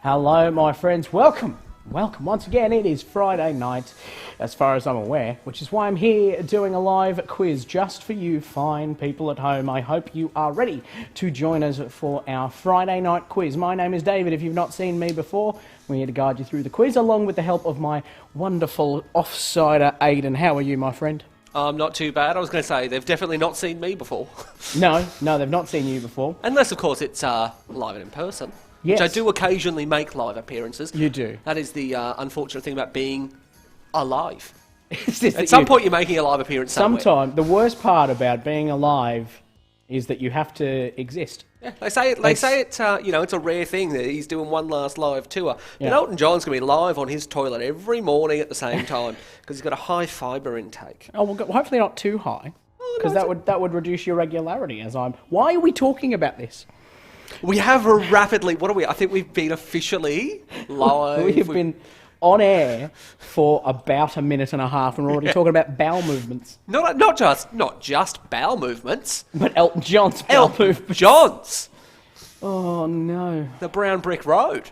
Hello, my friends. Welcome. Welcome. Once again, it is Friday night, as far as I'm aware, which is why I'm here doing a live quiz just for you fine people at home. I hope you are ready to join us for our Friday night quiz. My name is David. If you've not seen me before, we're here to guide you through the quiz, along with the help of my wonderful offsider, Aidan. How are you, my friend? Not too bad. I was going to say, they've definitely not seen me before. No, they've not seen you before. Unless, of course, it's live and in person. Yes. Which I do occasionally make live appearances. You do. That is the unfortunate thing about being alive. At some point you're making a live appearance somewhere. Sometime. The worst part about being alive is that you have to exist. Yeah, they say it's a rare thing that he's doing one last live tour. Yeah. But Elton John's going to be live on his toilet every morning at the same time because he's got a high fibre intake. Oh, well, hopefully not too high, because that would reduce your regularity. Why are we talking about this? We have rapidly. What are we? I think we've been officially live. We've been on air for about a minute and a half, and we're already talking about bowel movements. Not just bowel movements, but Elton John's bowel movements. John's. Oh no. The brown brick road.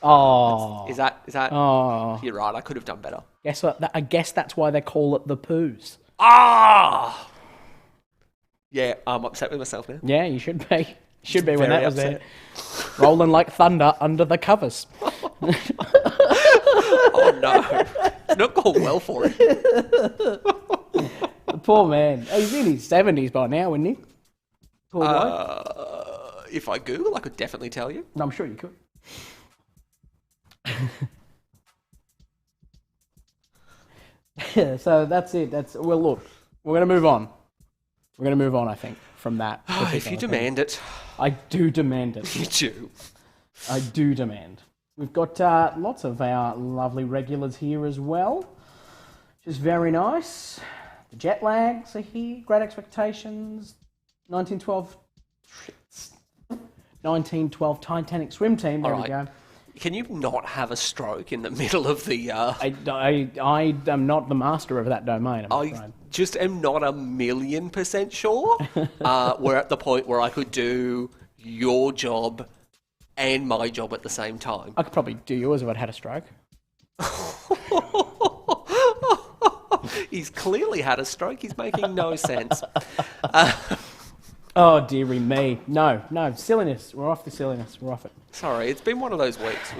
Oh. Is that? Oh. You're right. I could have done better. Guess what? I guess that's why they call it the poos. Ah. Yeah, I'm upset with myself now. Yeah, you should be. Should be when Very that was upset. there. Rolling like thunder under the covers. Oh no. It's not going well for him. The poor man. He's in his 70s by now, isn't he? Poor bloke. If I Google, I could definitely tell you. No, I'm sure you could. So that's it. Well, look, we're going to move on. We're going to move on, I think, from that. If you demand it. I do demand it. You do. I do demand. We've got lots of our lovely regulars here as well, which is very nice. The jet lags are here. Great Expectations. 1912 Titanic swim team. There we go. Can you not have a stroke in the middle of the... I am not the master of that domain. I just am not 1,000,000% sure. We're at the point where I could do your job and my job at the same time. I could probably do yours if I'd had a stroke. He's clearly had a stroke. He's making no sense. Oh, dearie me. No, silliness. We're off the silliness. We're off it. Sorry, it's been one of those weeks.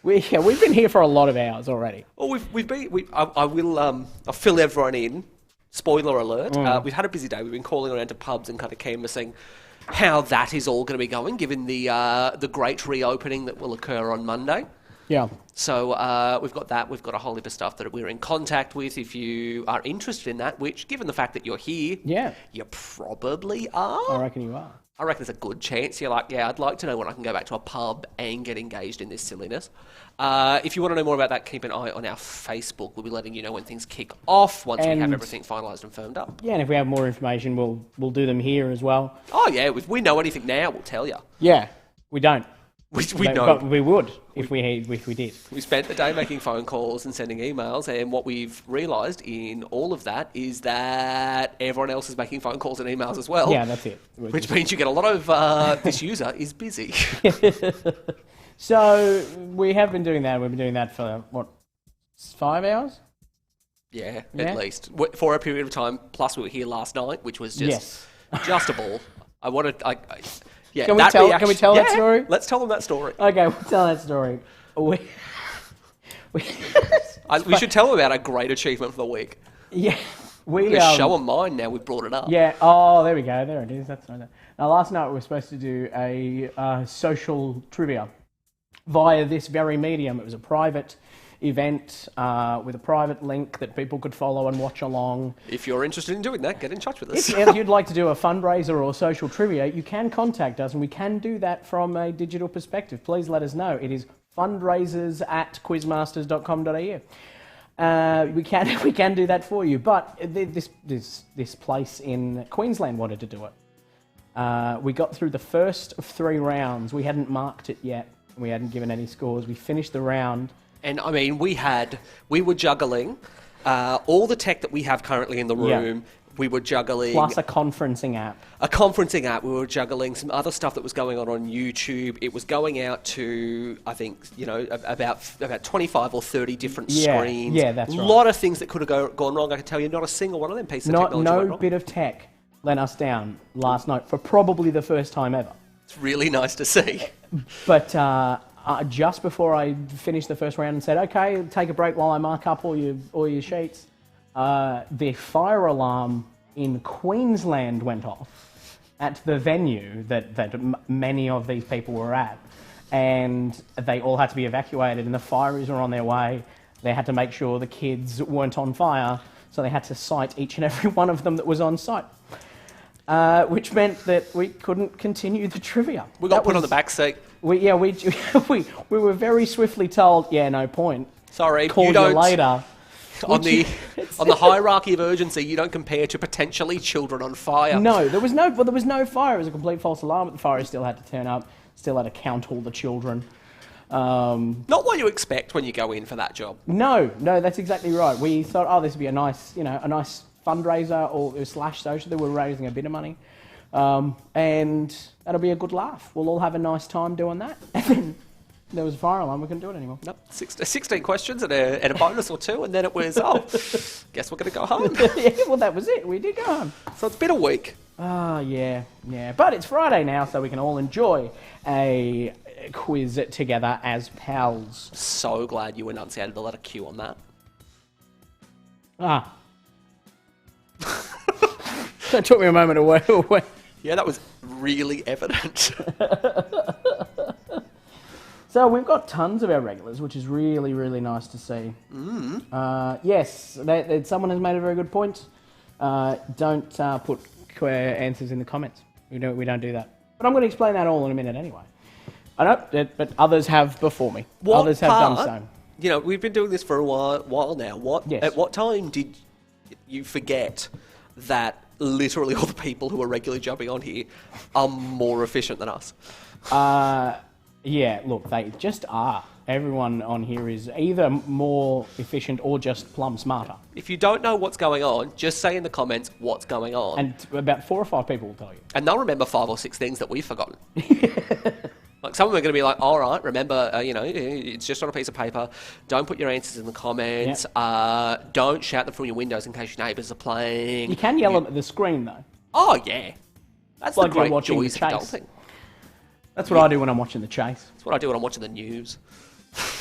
We've been here for a lot of hours already. Well, I'll fill everyone in. Spoiler alert. We've had a busy day. We've been calling around to pubs and kind of canvassing how that is all going to be going, given the great reopening that will occur on Monday. Yeah. So we've got that. We've got a whole heap of stuff that we're in contact with. If you are interested in that, which, given the fact that you're here, you probably are. I reckon you are. I reckon there's a good chance you're like, yeah, I'd like to know when I can go back to a pub and get engaged in this silliness. If you want to know more about that, keep an eye on our Facebook. We'll be letting you know when things kick off once we have everything finalised and firmed up. Yeah, and if we have more information, we'll do them here as well. Oh, yeah. If we know anything now, we'll tell you. Yeah, we don't. We know. But we would if we did. We spent the day making phone calls and sending emails, and what we've realised in all of that is that everyone else is making phone calls and emails as well. Yeah, that's it. Which means you get a lot of this user is busy. So we have been doing that. We've been doing that for, 5 hours? Yeah, at least. For a period of time, plus we were here last night, which was just a ball. Yeah, can we tell that story? Let's tell them that story. Okay, we'll tell that story. We should tell them about our great achievement for the week. Yeah. We're show them mine now we've brought it up. Yeah, oh, there we go. There it is. That's right. Now, last night we were supposed to do a social trivia via this very medium. It was a private event with a private link that people could follow and watch along. If you're interested in doing that, get in touch with us. If you'd like to do a fundraiser or social trivia, you can contact us, and we can do that from a digital perspective. Please let us know. It is fundraisers@quizmasters.com.au. We can do that for you, but this place in Queensland wanted to do it. We got through the first of 3 rounds. We hadn't marked it yet. We hadn't given any scores. We finished the round. And I mean, we were juggling all the tech that we have currently in the room. Yeah. We were juggling... Plus a conferencing app. We were juggling some other stuff that was going on YouTube. It was going out to, I think, about 25 or 30 different screens. Yeah, that's right. A lot of things that could have gone wrong. I can tell you, not a single one of them pieces of technology went wrong. No bit of tech let us down last night for probably the first time ever. It's really nice to see. But... just before I finished the first round and said, okay, take a break while I mark up all your sheets, the fire alarm in Queensland went off at the venue that many of these people were at, and they all had to be evacuated, and the fireys were on their way. They had to make sure the kids weren't on fire, so they had to cite each and every one of them that was on site. Which meant that we couldn't continue the trivia. We got put on the back seat. We were very swiftly told, no point. Sorry, call you later. On the hierarchy of urgency, you don't compare to potentially children on fire. No, there was no fire. It was a complete false alarm, but the fire still had to turn up. Still had to count all the children. Not what you expect when you go in for that job. No, that's exactly right. We thought, this would be a nice fundraiser or / social. They were raising a bit of money. And that'll be a good laugh. We'll all have a nice time doing that. And then there was a fire alarm. We couldn't do it anymore. Nope. 16 questions and a bonus or 2, and then it was, guess we're going to go home. Yeah, well, that was it. We did go home. So it's been a week. Yeah. But it's Friday now, so we can all enjoy a quiz together as pals. So glad you enunciated the letter Q on that. That took me a moment away. Yeah, that was really evident. So we've got tons of our regulars, which is really, really nice to see. Yes, someone has made a very good point. Don't put answers in the comments. We don't do that. But I'm going to explain that all in a minute anyway. I know, but others have before me. Others have done so. We've been doing this for a while now. Yes. At what time did you forget that literally all the people who are regularly jumping on here are more efficient than us? Yeah, look, they just are. Everyone on here is either more efficient or just plumb smarter. If you don't know what's going on, just say in the comments what's going on. And about 4 or 5 people will tell you. And they'll remember 5 or 6 things that we've forgotten. Like, some of them are going to be like, all right, remember, it's just on a piece of paper. Don't put your answers in the comments. Yep. Don't shout them from your windows in case your neighbours are playing. You can yell them at the screen, though. Oh, yeah. That's like the great watching joys the of chase. adulting. That's what I do when I'm watching The Chase. That's what I do when I'm watching the news.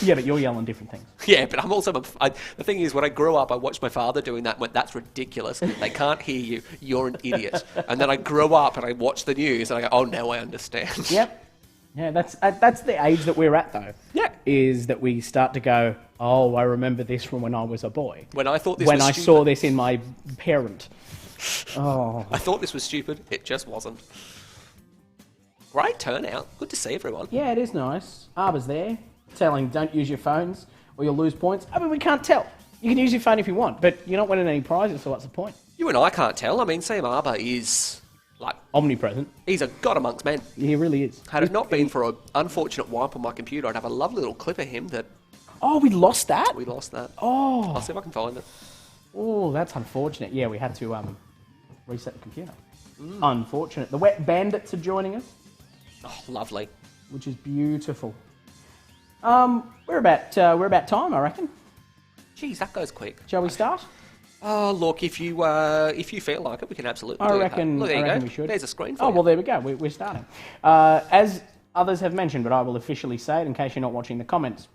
Yeah, but you're yelling different things. Yeah, but I'm also... the thing is, when I grew up, I watched my father doing that and went, that's ridiculous. They can't hear you. You're an idiot. And then I grew up and I watched the news and I go, oh, now I understand. Yep. Yeah, that's the age that we're at, though. Yeah. Is that we start to go, oh, I remember this from when I was a boy. When I thought this when was I stupid. saw this in my parent. Oh. I thought this was stupid. It just wasn't. Great turnout. Good to see everyone. Yeah, it is nice. Arbor's there, telling don't use your phones or you'll lose points. I mean, we can't tell. You can use your phone if you want, but you're not winning any prizes, so what's the point? You and I can't tell. I mean, Sam Arbor is, like... Omnipresent. He's a god amongst men. He really is. Had it not been for an unfortunate wipe on my computer, I'd have a lovely little clip of him that... Oh, we lost that? We lost that. Oh. I'll see if I can find it. Oh, that's unfortunate. Yeah, we had to reset the computer. Unfortunate. The Wet Bandits are joining us. Oh, lovely. Which is beautiful. We're about time, I reckon. Jeez, that goes quick. Shall we start? Oh, look, if you feel like it, we can absolutely I do reckon, it. Look, there you go. we should. There's a screen for Oh, you. well, there we go. We're starting. As others have mentioned, but I will officially say it in case you're not watching the comments.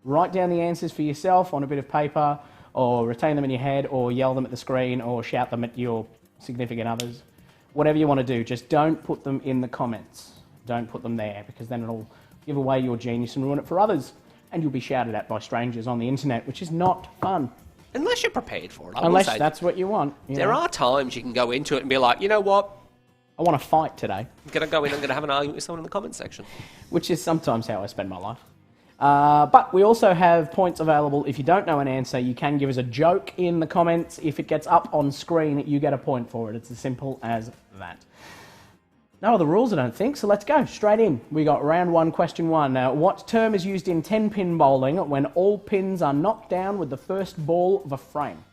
Write down the answers for yourself on a bit of paper, or retain them in your head, or yell them at the screen, or shout them at your significant others. Whatever you want to do, just don't put them in the comments. Don't put them there, because then it'll give away your genius and ruin it for others. And you'll be shouted at by strangers on the internet, which is not fun. Unless you're prepared for it. Unless that's what you want. There are times you can go into it and be like, you know what? I want to fight today. I'm going to go in and I'm going to have an argument with someone in the comments section. Which is sometimes how I spend my life. But we also have points available. If you don't know an answer, you can give us a joke in the comments. If it gets up on screen, you get a point for it. It's as simple as that. No other rules, I don't think, so let's go straight in. We got round one, question one. What term is used in 10-pin bowling when all pins are knocked down with the first ball of a frame?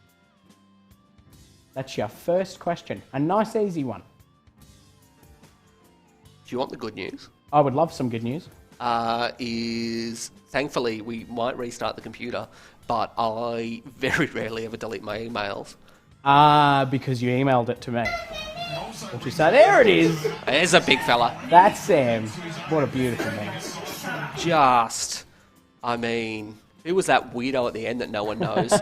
That's your first question. A nice, easy one. Do you want the good news? I would love some good news. Thankfully, we might restart the computer, but I very rarely ever delete my emails. Because you emailed it to me. What you say? There it is. There's a big fella. That's Sam. What a beautiful man. I mean, who was that weirdo at the end that no one knows?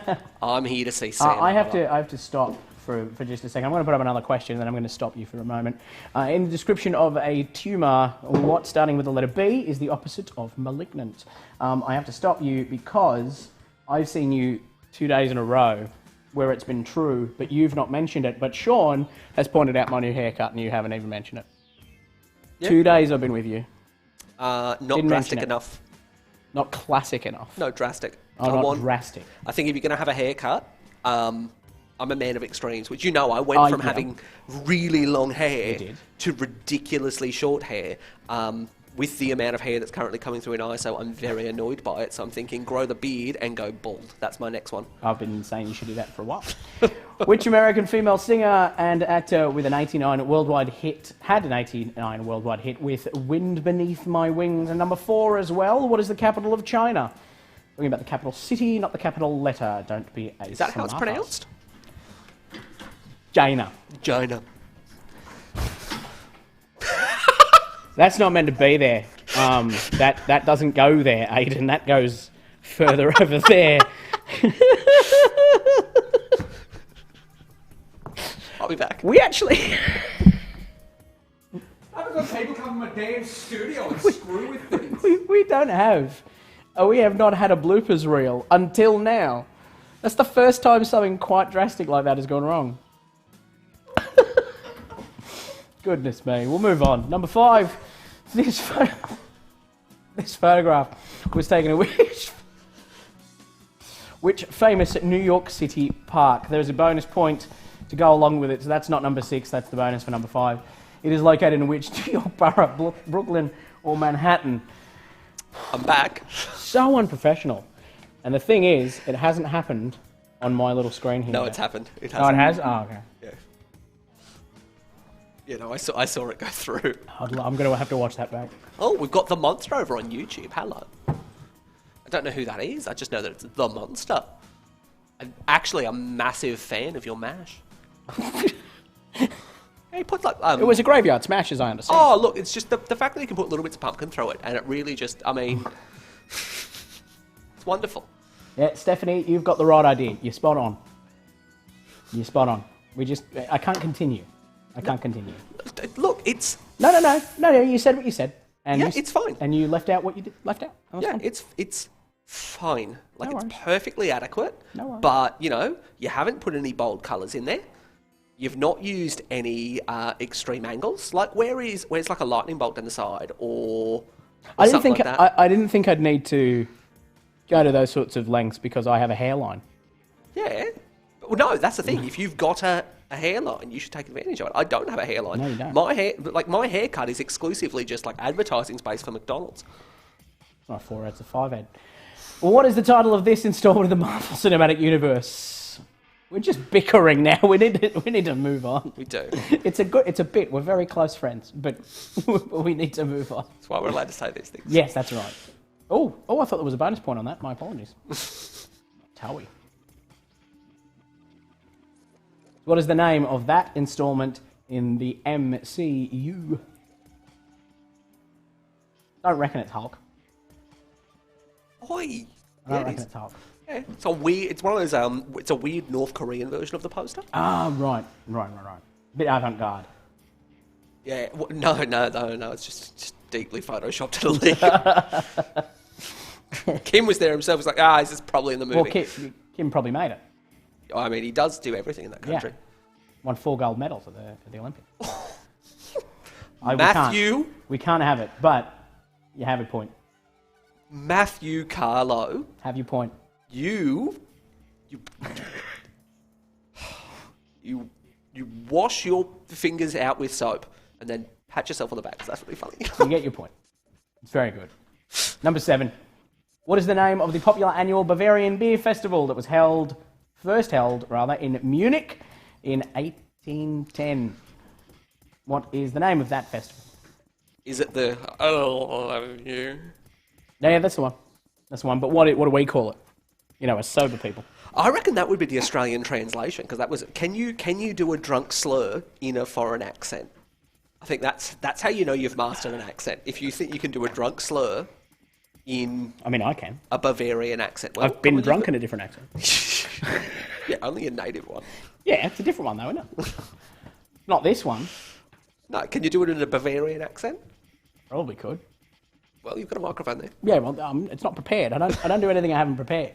I'm here to see Sam. I have to stop for just a second. I'm going to put up another question, and then I'm going to stop you for a moment. In the description of a tumour, what starting with the letter B is the opposite of malignant? I have to stop you because I've seen you 2 days in a row where it's been true, but you've not mentioned it. But Sean has pointed out my new haircut, and you haven't even mentioned it. Yep. 2 days I've been with you. Not drastic enough. Not classic enough. No, drastic. Oh, not drastic. I think if you're going to have a haircut, I'm a man of extremes, which you know I went from having really long hair to ridiculously short hair. With the amount of hair that's currently coming through in ISO, I'm very annoyed by it. So I'm thinking grow the beard and go bald. That's my next one. I've been saying you should do that for a while. Which American female singer and actor with an 89 worldwide hit had an 89 worldwide hit with "Wind Beneath My Wings" and number 4 as well? What is the capital of China? Talking about the capital city, not the capital letter. Don't be a Is that how it's pronounced? China. China. That's not meant to be there. That doesn't go there, Aiden. That goes further over there. I'll be back. We actually... I've got people come to my damn studio and screw with things. we don't have... we have not had a bloopers reel until now. That's the first time something quite drastic like that has gone wrong. Goodness me. We'll move on. Number 5. This photograph was taken at which famous New York City park? There's a bonus point to go along with it, so that's not number 6, that's the bonus for number 5. It is located in which New York borough, Brooklyn or Manhattan? I'm back. So unprofessional. And the thing is, it hasn't happened on my little screen here. No, it's happened. It Oh, it has? Oh, okay. Yeah. Yeah, no, I saw it go through. I'm going to have to watch that back. Oh, we've got The Monster over on YouTube. Hello. I don't know who that is. I just know that it's The Monster. I'm actually a massive fan of your MASH. He put like... it was a graveyard smash, as I understand. Oh, look, it's just the fact that you can put little bits of pumpkin through it, and it really just, I mean... it's wonderful. Yeah, Stephanie, you've got the right idea. You're spot on. You're spot on. I can't continue. I can't continue. Look, it's... No, you said what you said. And Yeah, it's fine. And you left out what you left out? That's Yeah, fine. it's fine. Like, No it's worries. perfectly adequate. No worries. But, you know, you haven't put any bold colours in there. You've not used any extreme angles. Like, where's like a lightning bolt down the side or I didn't something think like that? I didn't think I'd need to go to those sorts of lengths because I have a hairline. Yeah. Well, no, that's the thing. If you've got a hairline, you should take advantage of it. I don't have a hairline. No, you don't. My haircut is exclusively just like advertising space for McDonald's. It's not a 4 ad, it's a 5 ad. Well, what is the title of this installment of the Marvel Cinematic Universe? We're just bickering now. We need to move on. We do. It's a bit. We're very close friends, but we need to move on. That's why we're allowed to say these things. Yes, that's right. Oh, I thought there was a bonus point on that. My apologies. Towie. What is the name of that installment in the MCU? Don't reckon it's Hulk. Oi. I don't Yeah, reckon it's Hulk. yeah, it's a weird. It's one of those. It's a weird North Korean version of the poster. Ah, right. Bit avant-garde. Yeah. No. It's just deeply photoshopped to the leak. Kim was there himself. He's like, this is probably in the movie. Well, Kim probably made it. I mean, he does do everything in that country. Yeah. Won 4 gold medals at the Olympics. Matthew. We can't have it, but you have a point. Matthew Carlo. Have your point. You wash your fingers out with soap and then pat yourself on the back. 'Cause that's really funny. You get your point. It's very good. Number 7. What is the name of the popular annual Bavarian beer festival that was first held in Munich in 1810? What is the name of that festival? Is it the I love you? Yeah, that's the one. That's the one. But what do we call it? You know, as sober people. I reckon that would be the Australian translation because that was. Can you do a drunk slur in a foreign accent? I think that's how you know you've mastered an accent. If you think you can do a drunk slur in. I mean, I can. A Bavarian accent. Well, I've been drunk in a different accent. Yeah, only a native one. Yeah, it's a different one though, isn't it? Not this one. No, can you do it in a Bavarian accent? Probably could. Well, you've got a microphone there. Yeah, well, it's not prepared. I don't do anything I haven't prepared.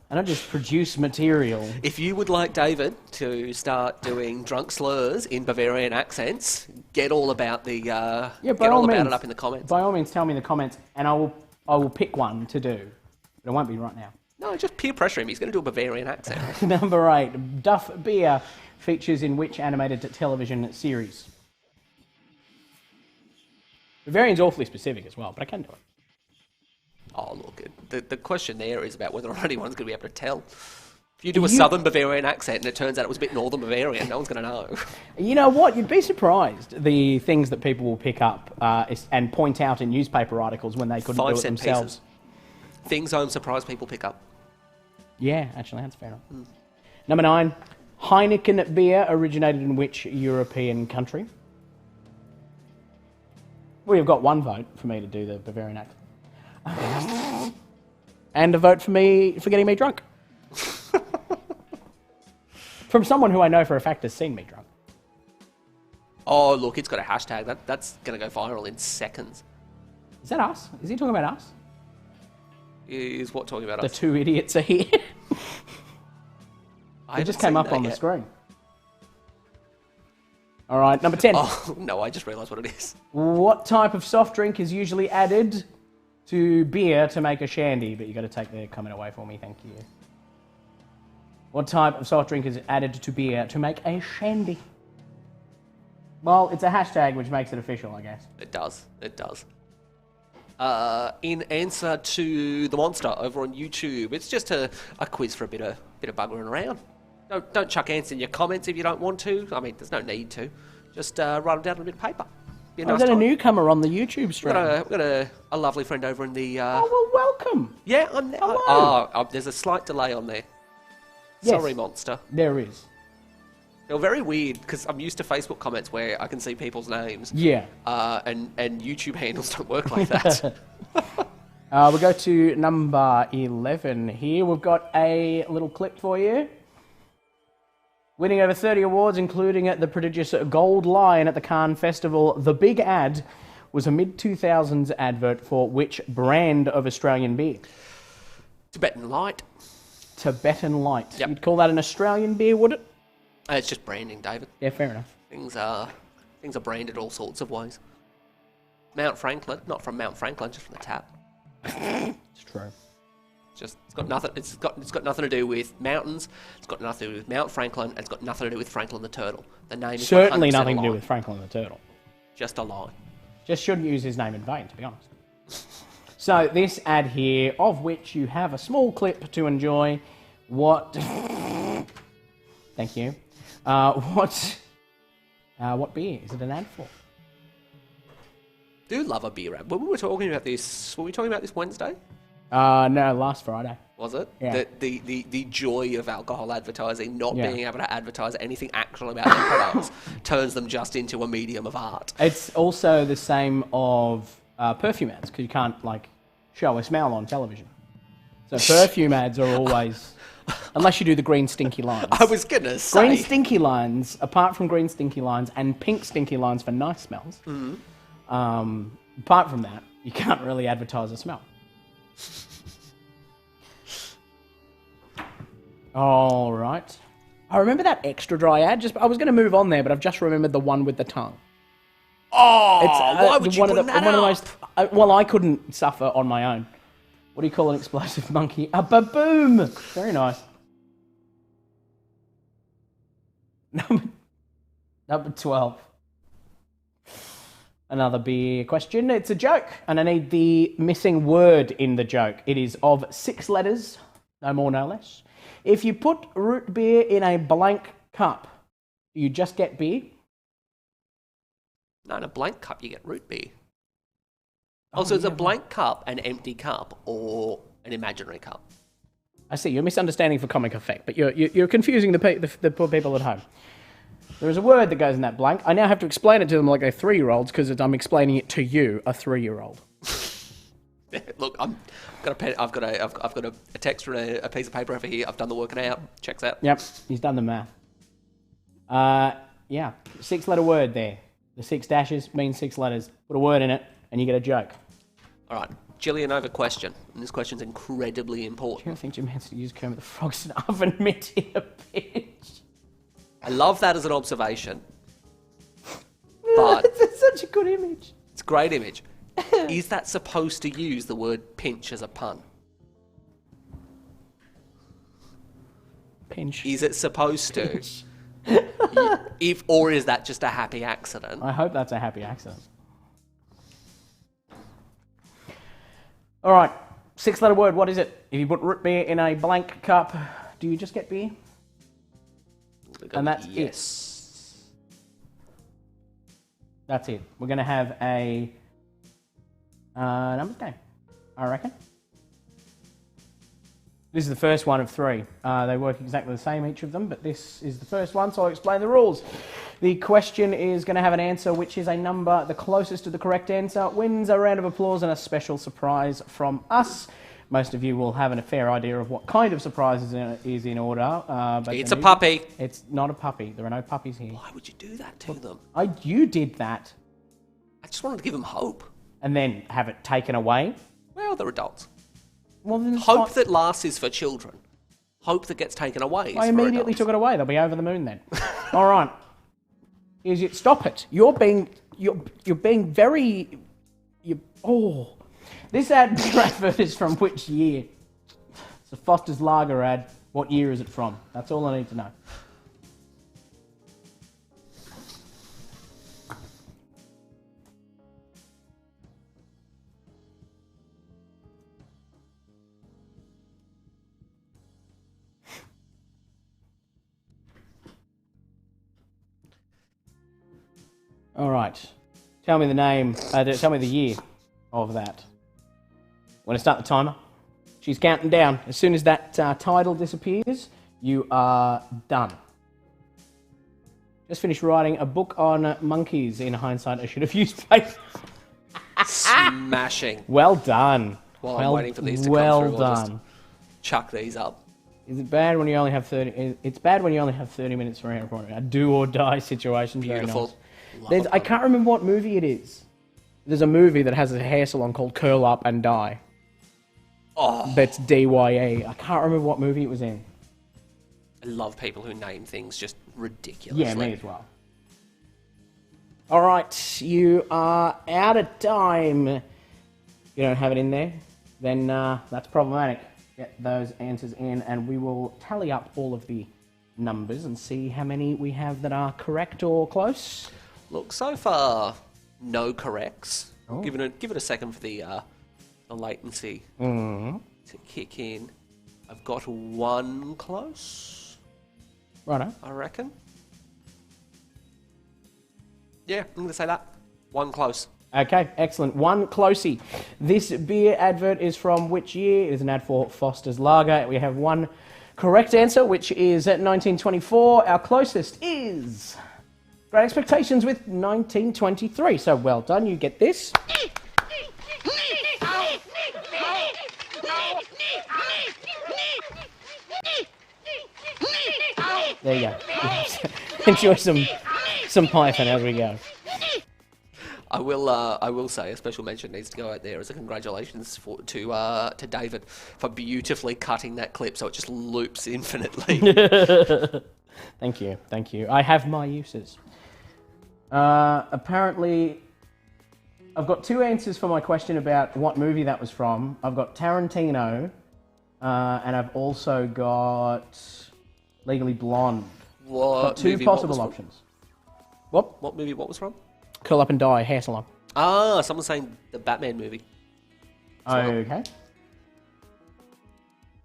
I don't just produce material. If you would like David to start doing drunk slurs in Bavarian accents, get all about the get all about it up in the comments. By all means, tell me in the comments, and I will pick one to do. But it won't be right now. No, just peer pressure him. He's going to do a Bavarian accent. Number 8. Duff Beer features in which animated television series? Bavarian's awfully specific as well, but I can do it. Oh, look, the question there is about whether or not anyone's going to be able to tell. If you do a southern Bavarian accent and it turns out it was a bit northern Bavarian, no one's going to know. You know what? You'd be surprised the things that people will pick up and point out in newspaper articles when they couldn't do it 5-cent themselves. pieces. Things I'm surprised people pick up. Yeah, actually, that's fair enough. Number 9. Heineken beer originated in which European country? Well, you've got one vote for me to do the Bavarian accent. And a vote for me for getting me drunk. From someone who I know for a fact has seen me drunk. Oh, look, it's got a hashtag. That's going to go viral in seconds. Is that us? Is he talking about us? Is what talking about The us? 2 idiots are here. It just came up on the screen. All right, number 10. Oh, no, I just realised what it is. What type of soft drink is usually added to beer to make a shandy? But you've got to take the comment away for me, thank you. What type of soft drink is added to beer to make a shandy? Well, it's a hashtag, which makes it official, I guess. It does. In answer to the monster over on YouTube, it's just a quiz for a bit of buggering around. Don't chuck answers in your comments if you don't want to. I mean, there's no need to. Just write them down on a bit of paper. Be a nice I've got a time. newcomer on the YouTube stream. We've got a lovely friend over in the... Oh, well, welcome. Yeah, I'm there. Hello. There's a slight delay on there. Yes. Sorry, monster. There is. They're very weird because I'm used to Facebook comments where I can see people's names. Yeah. And YouTube handles don't work like that. We'll go to number 11 here. We've got a little clip for you. Winning over 30 awards, including the prodigious Gold Lion at the Cannes Festival, The Big Ad was a mid-2000s advert for which brand of Australian beer? Tibetan Light. Tibetan Light. Yep. You'd call that an Australian beer, would it? It's just branding, David. Yeah, fair enough. Things are branded all sorts of ways. Mount Franklin, not from Mount Franklin, just from the tap. It's true. It's got nothing. It's got nothing to do with mountains. It's got nothing to do with Mount Franklin. It's got nothing to do with Franklin the turtle. The name is Certainly 100% nothing a to do lie. with Franklin the Turtle. Just a lie. Just shouldn't use his name in vain, to be honest. So this ad here, of which you have a small clip to enjoy. What? Thank you. What beer is it an ad for? Do love a beer ad. When we were talking about this, were we talking about this Wednesday? No, last Friday. Was it? Yeah. The joy of alcohol advertising, not Yeah. being able to advertise anything actual about their products, turns them just into a medium of art. It's also the same of perfume ads, because you can't, show a smell on television. So perfume ads are always... Unless you do the green stinky lines. I was gonna say Green stinky lines, apart from green stinky lines and pink stinky lines for nice smells, apart from that, you can't really advertise a smell. All right. I remember that extra dry ad. I was going to move on there, but I've just remembered the one with the tongue. why would you one bring of the, that one of the up? most. I couldn't suffer on my own. What do you call an explosive monkey? A baboom. Very nice. Number 12. Another beer question. It's a joke, and I need the missing word in the joke. It is of 6 letters, no more, no less. If you put root beer in a blank cup, do you just get beer? No, in a blank cup you get root beer. So it's a blank cup, an empty cup, or an imaginary cup? I see, you're misunderstanding for comic effect, but you're confusing the poor people at home. There is a word that goes in that blank. I now have to explain it to them like they're 3-year-olds because I'm explaining it to you, a 3-year-old. Look, I've got a text and a piece of paper over here. I've done the working out. Checks out. Yep, he's done the math. Yeah, 6-letter word there. The 6 dashes means 6 letters. Put a word in it, and you get a joke. All right, Gillian over question, and this question's incredibly important. Do you think Jim Henson used Kermit the Frog's an oven mitt in a pitch? I love that as an observation, but It's such a good image. it's a great image. Is that supposed to use the word pinch as a pun? Pinch. Is it supposed to? Pinch. Or is that just a happy accident? I hope that's a happy accident. All right, 6-letter word, what is it? If you put root beer in a blank cup, do you just get beer? And that's yes. That's it. We're going to have a numbers game, I reckon. This is the first one of 3. They work exactly the same, each of them, but this is the first one, so I'll explain the rules. The question is going to have an answer, which is a number. The closest to the correct answer wins a round of applause and a special surprise from us. Most of you will have a fair idea of what kind of surprise is in order. But It's a puppy. It's not a puppy. There are no puppies here. Why would you do that to them? You did that, I just wanted to give them hope. and then have it taken away. Well, they're adults. Well, then it's Hope fine. that lasts is for children. Hope that gets taken away is I for immediately adults. took it away. They'll be over the moon then. All right. Stop it. You're being very. This advert is from which year? It's a Foster's Lager ad. What year is it from? That's all I need to know. All right. Tell me the name. Tell me the year of that. Want to start the timer? She's counting down. As soon as that title disappears, you are done. Just finished writing a book on monkeys. In hindsight, I should have used paper. Smashing. Well done. While I'm waiting for these to well come through, I'll just done. chuck these up. Is it bad when you only have 30? It's bad when you only have 30 minutes for a do or die situation. Beautiful. Very nice. I can't remember what movie it is. There's a movie that has a hair salon called Curl Up and Die. Oh, That's DYE. I can't remember what movie it was in. I love people who name things just ridiculously. Yeah, me as well. All right, you are out of time. You don't have it in there, then that's problematic. Get those answers in, and we will tally up all of the numbers and see how many we have that are correct or close. Look, so far, no corrects. Oh. Give it a second for the latency Mm-hmm. to kick in. I've got one close, Righto. I reckon. Yeah, I'm going to say that. One close. Okay, excellent. One closey. This beer advert is from which year? It is an ad for Foster's Lager. We have one correct answer, which is at 1924. Our closest is Great Expectations with 1923. So well done. You get this. There you go. Enjoy some Python as we go. I will say a special mention needs to go out there as a congratulations to David for beautifully cutting that clip so it just loops infinitely. Thank you. I have my uses. Apparently, I've got two answers for my question about what movie that was from. I've got Tarantino, and I've also got Legally Blonde. What Got two movie, what possible was from? options. What? What movie? What was from? Curl Up and Die, hair salon. Ah, someone's saying the Batman movie. Okay.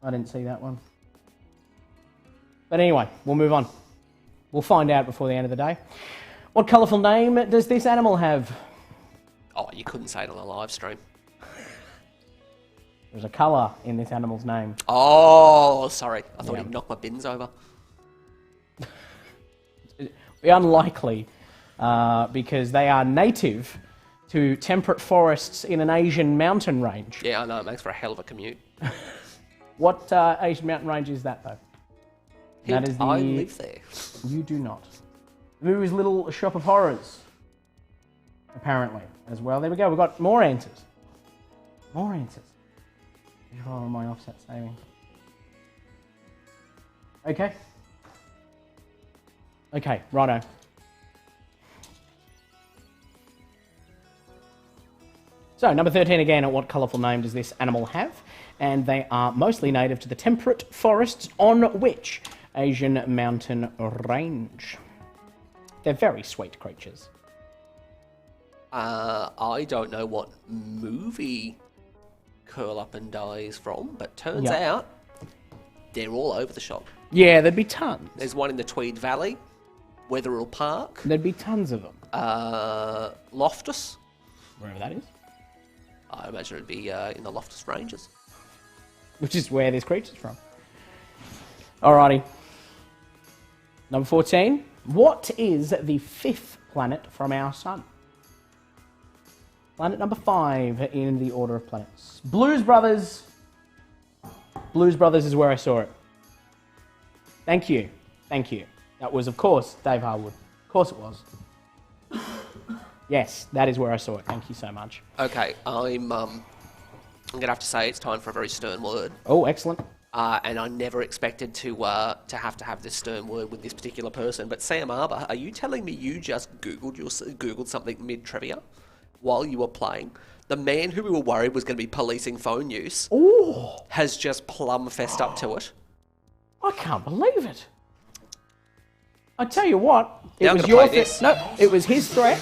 I didn't see that one. But anyway, we'll move on. We'll find out before the end of the day. What colourful name does this animal have? Oh, you couldn't say it on a live stream. There's a colour in this animal's name. Oh, sorry. I thought Yeah. he'd knock my bins over. Unlikely, because they are native to temperate forests in an Asian mountain range. Yeah, I know. It makes for a hell of a commute. What Asian mountain range is that, though? Hint, That is the... I live there. You do not. The movie was Little Shop of Horrors, apparently, as well. There we go. We've got more answers. More answers. Oh, my offset saving. Okay. Okay, righto. So, number 13 again, what colourful name does this animal have? And they are mostly native to the temperate forests on which Asian mountain range? They're very sweet creatures. I don't know what movie Curl Up and Die is from, but turns Yep. out they're all over the shop. Yeah, there'd be tons. There's one in the Tweed Valley, Wetherill Park, There'd be tons of them. Loftus. Wherever that is. I imagine it'd be in the Loftus Ranges. Which is where this creature's from. Alrighty. Number 14. What is the fifth planet from our sun? Planet number 5 in the order of planets. Blues Brothers. Blues Brothers is where I saw it. Thank you. Thank you. That was, of course, Dave Harwood. Of course it was. Yes, that is where I saw it. Thank you so much. Okay, I'm gonna have to say it's time for a very stern word. Oh, excellent. And I never expected to have this stern word with this particular person. But Sam Arbour, are you telling me you just googled something mid trivia while you were playing? The man who we were worried was going to be policing phone use has just plumb fessed up to it. I can't believe it. I tell you what, it Now I'm was gonna your play this. No, it was his threat.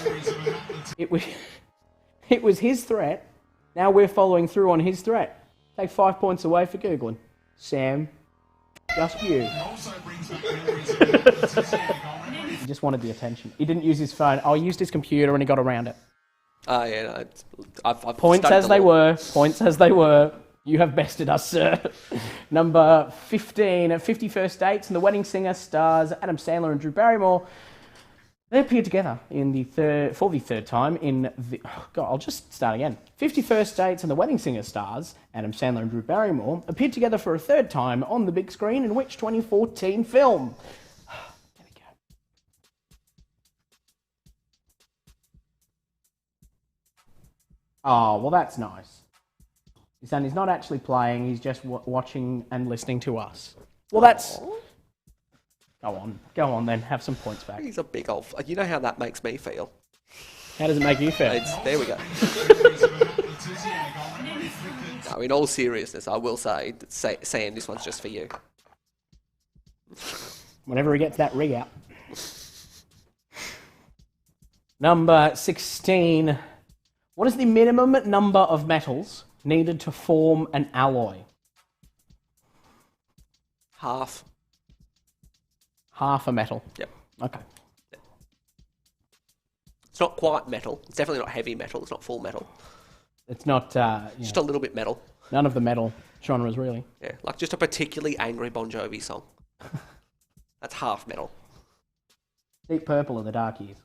It was his threat. Now we're following through on his threat. Take 5 points away for Googling. Sam, just you. He just wanted the attention. He didn't use his phone. Oh, he used his computer and he got around it. Oh, yeah, no, I've Points studied as the they law. were. Points as they were. You have bested us, sir. Number 15, at 51st Dates and the Wedding Singer stars Adam Sandler and Drew Barrymore. They appeared together for the third time in the... Oh God, I'll just start again. 51st Dates and the Wedding Singer stars Adam Sandler and Drew Barrymore appeared together for a third time on the big screen in which 2014 film? There we go. Oh, well, that's nice. He's saying he's not actually playing, he's just watching and listening to us. Well, that's... Go on then, have some points back. He's a big old... You know how that makes me feel? How does it make you feel? There we go. No, in all seriousness, I will say, Sam, this one's just for you. Whenever he gets that rig out. Number 16. What is the minimum number of metals needed to form an alloy? Half. Half a metal. Yep. Okay. Yep. It's not quite metal. It's definitely not heavy metal. It's not full metal. It's not... Just a little bit metal. None of the metal genres, really. Yeah, like just a particularly angry Bon Jovi song. That's half metal. Deep Purple of the Dark Years.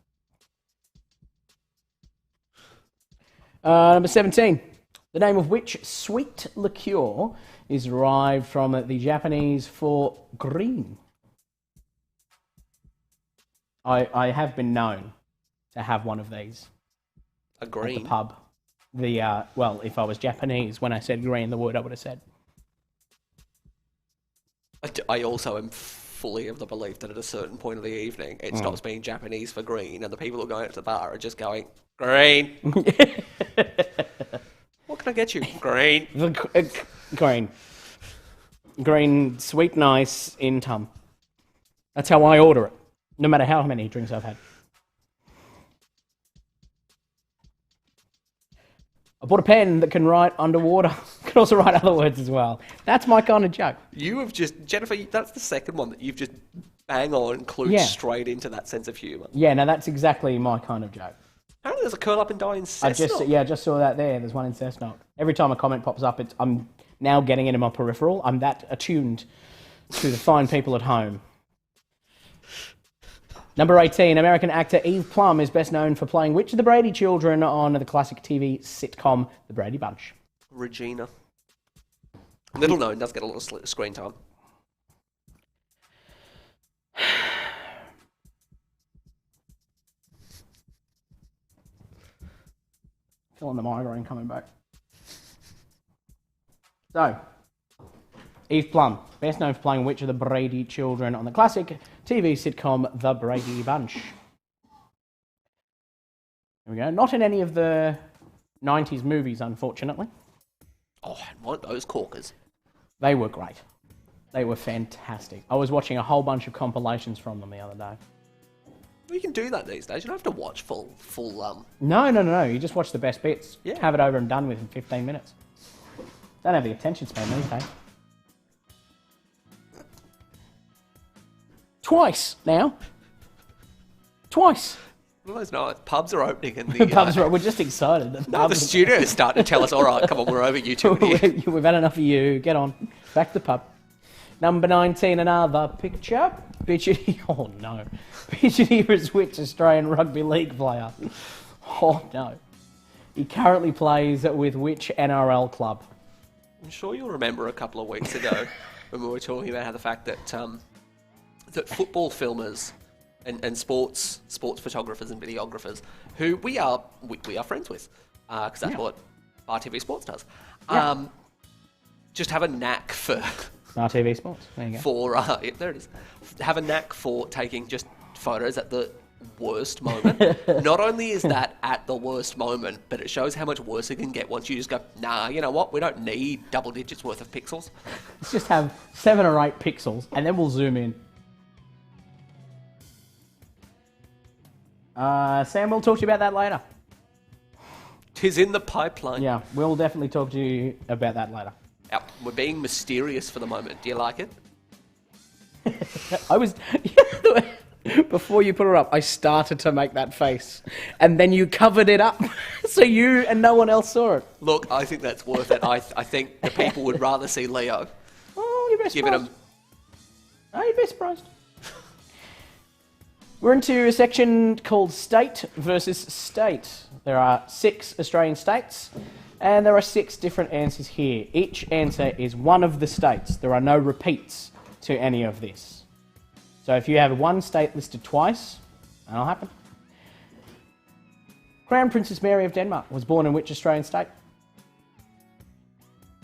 Number 17. The name of which sweet liqueur is derived from the Japanese for green? I have been known to have one of these. A green? At the pub. Well, if I was Japanese, when I said green, the word I would have said. I also am fully of the belief that at a certain point of the evening, it stops being Japanese for green, and the people who are going out to the bar are just going, green. What can I get you? Green. Green. Green, sweet, nice, in tum. That's how I order it, no matter how many drinks I've had. I bought a pen that can write underwater. Can also write other words as well. That's my kind of joke. You have just... Jennifer, that's the second one that you've just bang on clued straight into that sense of humour. Yeah, no, that's exactly my kind of joke. Apparently there's a curl up and die in Cessnock. I just saw that there. There's one in Cessnock. Every time a comment pops up, I'm now getting it in my peripheral. I'm that attuned to the fine people at home. Number 18, American actor Eve Plum is best known for playing which of the Brady children on the classic TV sitcom The Brady Bunch? Regina. Little known, does get a lot of screen time. Feeling the migraine coming back. So, Eve Plum, best known for playing which of the Brady children on the classic TV sitcom The Brady Bunch? Here we go. Not in any of the 90s movies, unfortunately. Oh, I want those corkers. They were great. They were fantastic. I was watching a whole bunch of compilations from them the other day. You can do that these days. You don't have to watch full. No. You just watch the best bits. Yeah. Have it over and done with in 15 minutes. Don't have the attention span these days. Twice now. Twice. Well, those nice pubs are opening and the pubs are. We're just excited. The studio is starting to tell us, all right, come on, we're over you two. We've had enough of you. Get on. Back to the pub. Number 19, another picture. Oh no. Pictured here is which Australian rugby league player? Oh no. He currently plays with which NRL club? I'm sure you'll remember a couple of weeks ago when we were talking about how the fact that that football filmers and sports photographers and videographers, who we are friends with, because that's what RTV Sports does, just have a knack for... RTV Sports, there you go. There it is. Have a knack for taking just photos at the worst moment. Not only is that at the worst moment, but it shows how much worse it can get once you just go, nah, you know what, we don't need double digits worth of pixels. Let's just have 7 or 8 pixels, and then we'll zoom in. Sam, we'll talk to you about that later. 'Tis in the pipeline. Yeah, we'll definitely talk to you about that later. Yep, we're being mysterious for the moment. Do you like it? I was... Before you put it up, I started to make that face. And then you covered it up. So you and no one else saw it. Look, I think that's worth it. I think the people would rather see Leo. Oh, you'd be surprised. Giving him... Oh, you'd be surprised. We're into a section called State versus State. There are 6 Australian states, and there are 6 different answers here. Each answer is one of the states. There are no repeats to any of this. So if you have one state listed twice, that'll happen. Crown Princess Mary of Denmark was born in which Australian state?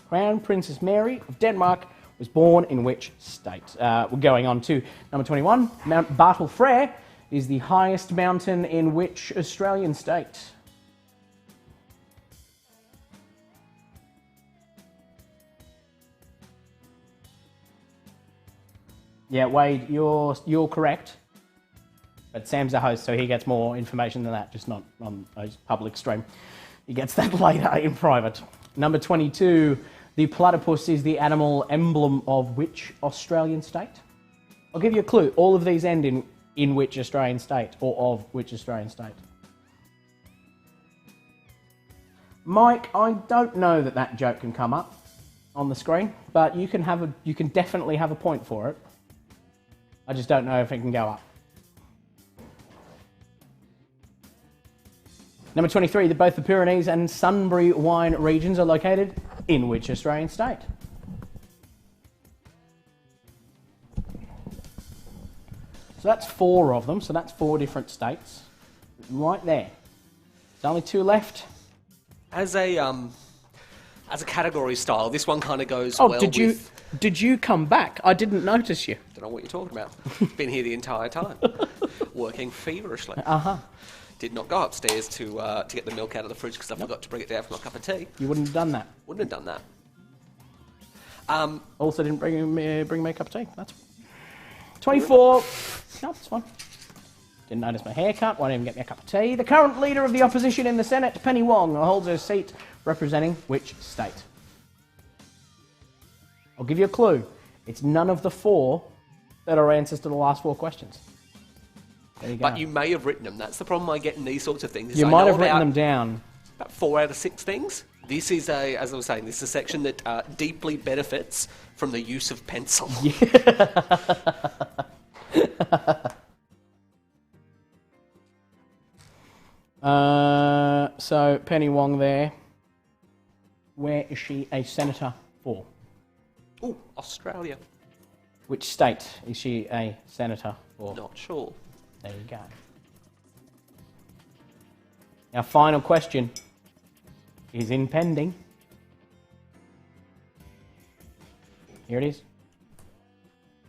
Crown Princess Mary of Denmark was born in which state? We're going on to number 21. Mount Bartlefrere is the highest mountain in which Australian state? Yeah, Wade, you're correct. But Sam's the host, so he gets more information than that, just not on a public stream. He gets that later in private. Number 22, the platypus is the animal emblem of which Australian state? I'll give you a clue. All of these end in which Australian state, or of which Australian state? Mike, I don't know that joke can come up on the screen, but you can definitely have a point for it. I just don't know if it can go up. Number 23, that both the Pyrenees and Sunbury wine regions are located in which Australian state? So that's 4 of them, so that's 4 different states. Right there. There's only 2 left. As a category style, this one kind of goes Did you come back? I didn't notice you. Don't know what you're talking about. Been here the entire time. Working feverishly. Uh-huh. Did not go upstairs to get the milk out of the fridge because I forgot to bring it down for my cup of tea. You wouldn't have done that. Wouldn't have done that. Also didn't bring me a cup of tea. That's 24. No, it's fine. Didn't notice my haircut. Won't even get me a cup of tea. The current leader of the opposition in the Senate, Penny Wong, holds her seat representing which state? I'll give you a clue. It's none of the 4 that are answers to the last 4 questions. There you go. But you may have written them. That's the problem I get in these sorts of things. You might have written them down. About 4 out of 6 things. This is as I was saying, this is a section that deeply benefits from the use of pencil. So Penny Wong there. Where is she a senator for? Oh, Australia. Which state is she a senator for? Not sure. There you go. Our final question is impending. Here it is.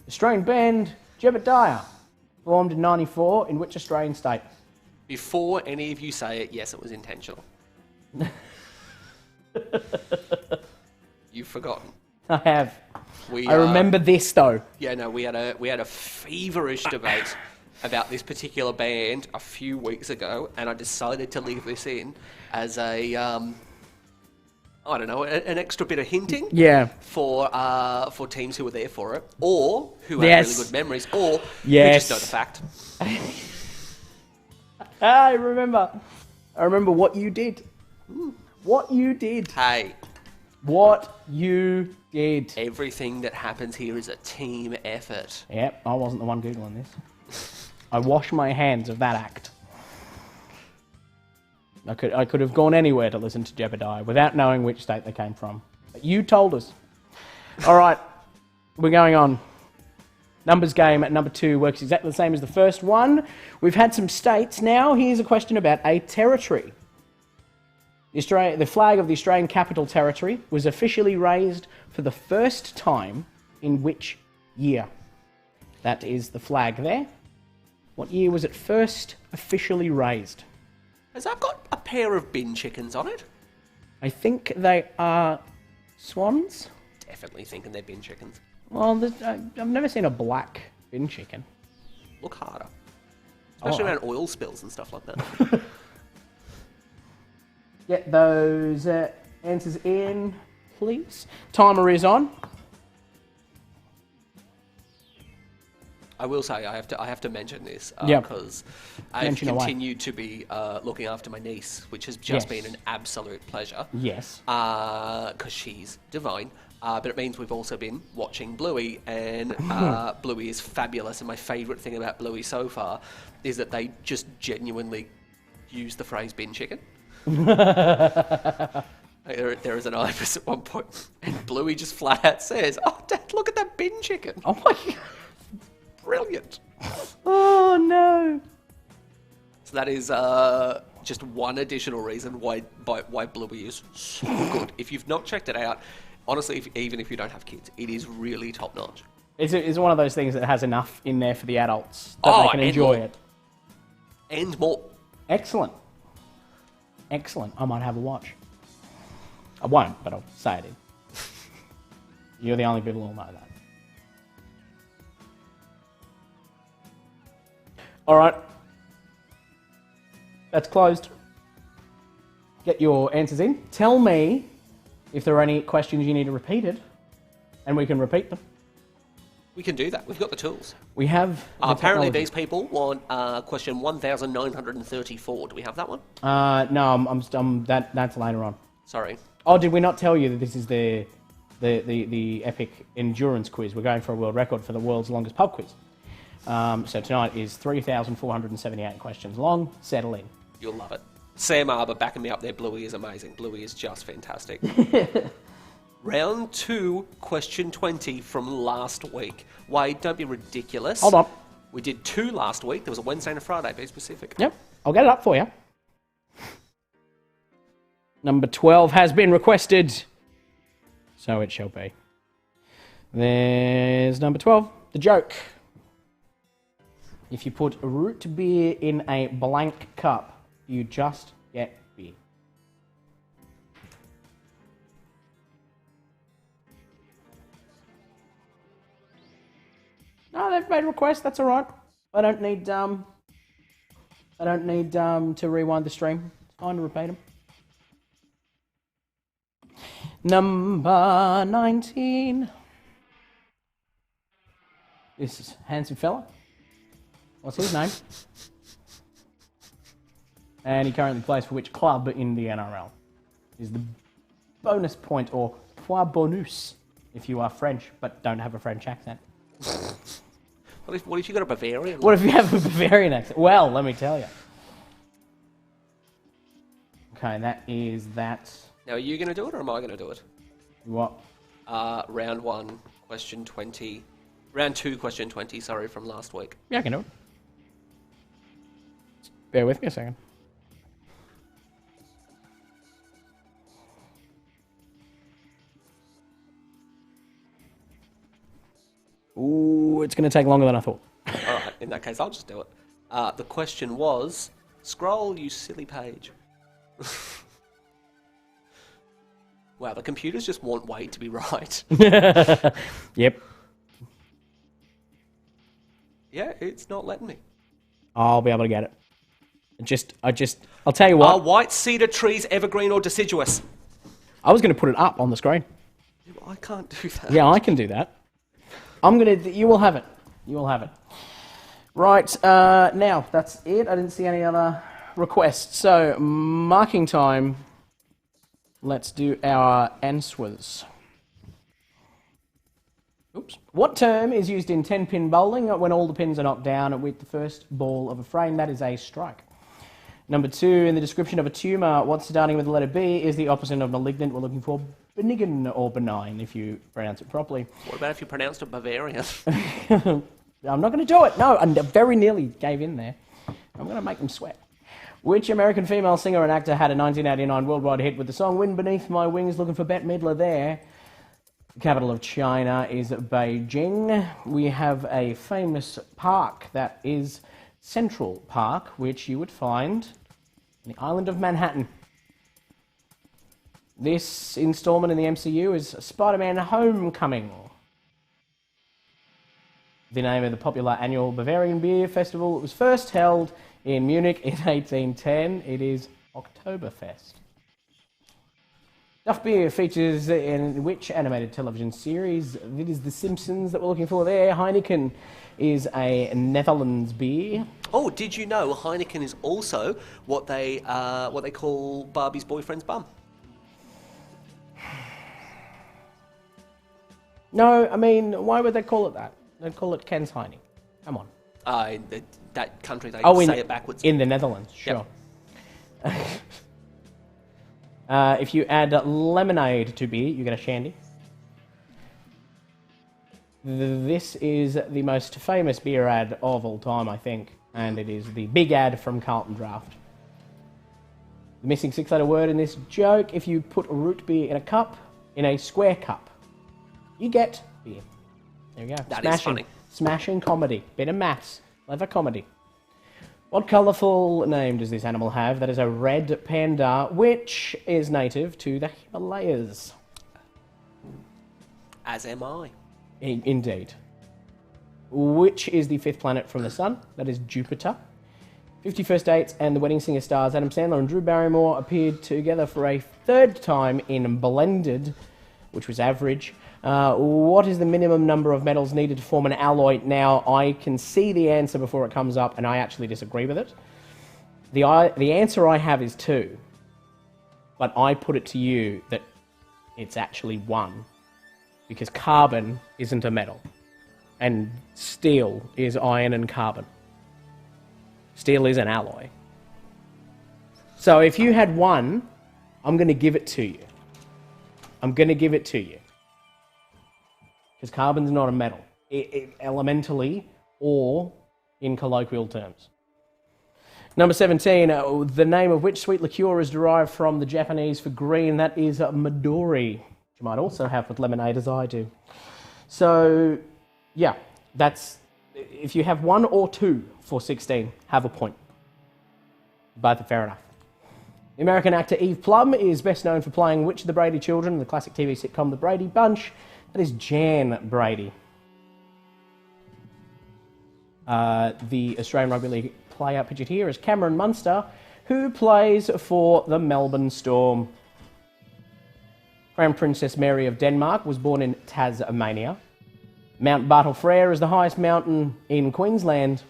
Australian band Jebediah, formed in '94 in which Australian state? Before any of you say it, yes, it was intentional. You've forgotten. I have. I remember this though. Yeah, no, we had a feverish debate about this particular band a few weeks ago, and I decided to leave this in as a I don't know, an extra bit of hinting. Yeah. For teams who were there for it, or who had really good memories, or who just know the fact. I remember what you did. What you did. Hey. What you did. Everything that happens here is a team effort. Yep, I wasn't the one Googling this. I wash my hands of that act. I could have gone anywhere to listen to Jebediah without knowing which state they came from. But you told us. All right, we're going on. Numbers game at number 2 works exactly the same as the first one. We've had some states. Now here's a question about a territory. The flag of the Australian Capital Territory was officially raised for the first time in which year? That is the flag there. What year was it first officially raised? Has that got a pair of bin chickens on it? I think they are swans. Definitely thinking they're bin chickens. Well, I've never seen a black bin chicken. Look harder. Especially around oil spills and stuff like that. Get those answers in, please. Timer is on. I will say I have to mention this Yep. because I've continued to be looking after my niece, which has just been an absolute pleasure. Yes. Because she's divine. But it means we've also been watching Bluey, and Bluey is fabulous. And my favourite thing about Bluey so far is that they just genuinely use the phrase bin chicken. There is an ibis at one point, and Bluey just flat out says, "Oh, Dad, look at that bin chicken." Oh my God. Brilliant. Oh no. So that is just one additional reason why Bluey is so good. If you've not checked it out, honestly, even if you don't have kids, it is really top notch. It's one of those things that has enough in there for the adults that they can enjoy it. And more. Excellent. Excellent. I might have a watch. I won't, but I'll say it in. You're the only people who'll know that. All right. That's closed. Get your answers in. Tell me if there are any questions you need repeated, and we can repeat them. We can do that. We've got the tools. We have. Apparently, these people want question 1934. Do we have that one? No, that's later on. Sorry. Oh, did we not tell you that this is the epic endurance quiz? We're going for a world record for the world's longest pub quiz. So tonight is 3,478 questions long. Settle in. You'll love it. Sam Arbor backing me up there. Bluey is amazing. Bluey is just fantastic. Round 2, question 20 from last week. Wade, don't be ridiculous. Hold on. We did 2 last week. There was a Wednesday and a Friday, be specific. Yep, I'll get it up for you. Number 12 has been requested. So it shall be. There's number 12, the joke. If you put root beer in a blank cup, you just get beer. No, they've made requests. That's all right. I don't need to rewind the stream. It's fine to repeat them. Number 19. This is handsome fella. What's his name? And he currently plays for which club in the NRL? Is the bonus point, or point bonus, if you are French but don't have a French accent. What if you got a Bavarian? What if you have a Bavarian accent? Well, let me tell you. Okay, that is that. Now, are you going to do it, or am I going to do it? What? Round 1, question 20. Round 2, question 20, sorry, from last week. Yeah, I can do it. Bear with me a second. Ooh, it's going to take longer than I thought. All right, in that case, I'll just do it. The question was, scroll, you silly page. Wow, the computers just want Wade to be right. Yep. Yeah, it's not letting me. I'll be able to get it. I'll tell you what. Are white cedar trees evergreen or deciduous? I was going to put it up on the screen. I can't do that. Yeah, I can do that. You will have it. You will have it. Right, now, that's it. I didn't see any other requests. So, marking time. Let's do our answers. Oops. What term is used in 10-pin bowling when all the pins are knocked down with the first ball of a frame? That is a strike. Number 2, in the description of a tumour, what's starting with the letter B is the opposite of malignant. We're looking for benign or benign, if you pronounce it properly. What about if you pronounced it Bavarian? I'm not going to do it. No, I very nearly gave in there. I'm going to make them sweat. Which American female singer and actor had a 1989 worldwide hit with the song Wind Beneath My Wings? Looking for Bette Midler there. The capital of China is Beijing. We have a famous park that is Central Park, which you would find on the island of Manhattan. This installment in the MCU is Spider-Man Homecoming. The name of the popular annual Bavarian Beer Festival. It was first held in Munich in 1810. It is Oktoberfest. Duff Beer features in which animated television series? It is The Simpsons that we're looking for there. Heineken is a Netherlands beer. Oh, did you know Heineken is also what they call Barbie's boyfriend's bum? No, I mean, why would they call it that? They'd call it Ken's Heine. Come on. That country, they say it backwards. In the Netherlands, sure. Yep. If you add lemonade to beer, you get a shandy. This is the most famous beer ad of all time, I think, and it is the big ad from Carlton Draft. The missing 6-letter word in this joke, if you put root beer in a cup, in a square cup, you get beer. There you go. That is funny. Smashing comedy. Bit of maths. Clever comedy. What colourful name does this animal have? That is a red panda, which is native to the Himalayas. As am I. Indeed. Which is the 5th planet from the Sun? That is Jupiter. 50 First Dates and The Wedding Singer stars Adam Sandler and Drew Barrymore appeared together for a 3rd time in Blended, which was average. What is the minimum number of metals needed to form an alloy? Now, I can see the answer before it comes up, and I actually disagree with it. The answer I have is 2, but I put it to you that it's actually 1, because carbon isn't a metal, and steel is iron and carbon. Steel is an alloy. So if you had 1, I'm going to give it to you. I'm going to give it to you. Because carbon's not a metal, elementally or in colloquial terms. Number 17, the name of which sweet liqueur is derived from the Japanese for green, that is Midori. You might also have with lemonade, as I do. So, yeah, that's... If you have 1 or 2 for 16, have a point. Both are fair enough. The American actor Eve Plum is best known for playing which of the Brady children in the classic TV sitcom The Brady Bunch? That is Jan Brady. The Australian Rugby League player pictured here is Cameron Munster, who plays for the Melbourne Storm. Crown Princess Mary of Denmark was born in Tasmania. Mount Bartle Frere is the highest mountain in Queensland.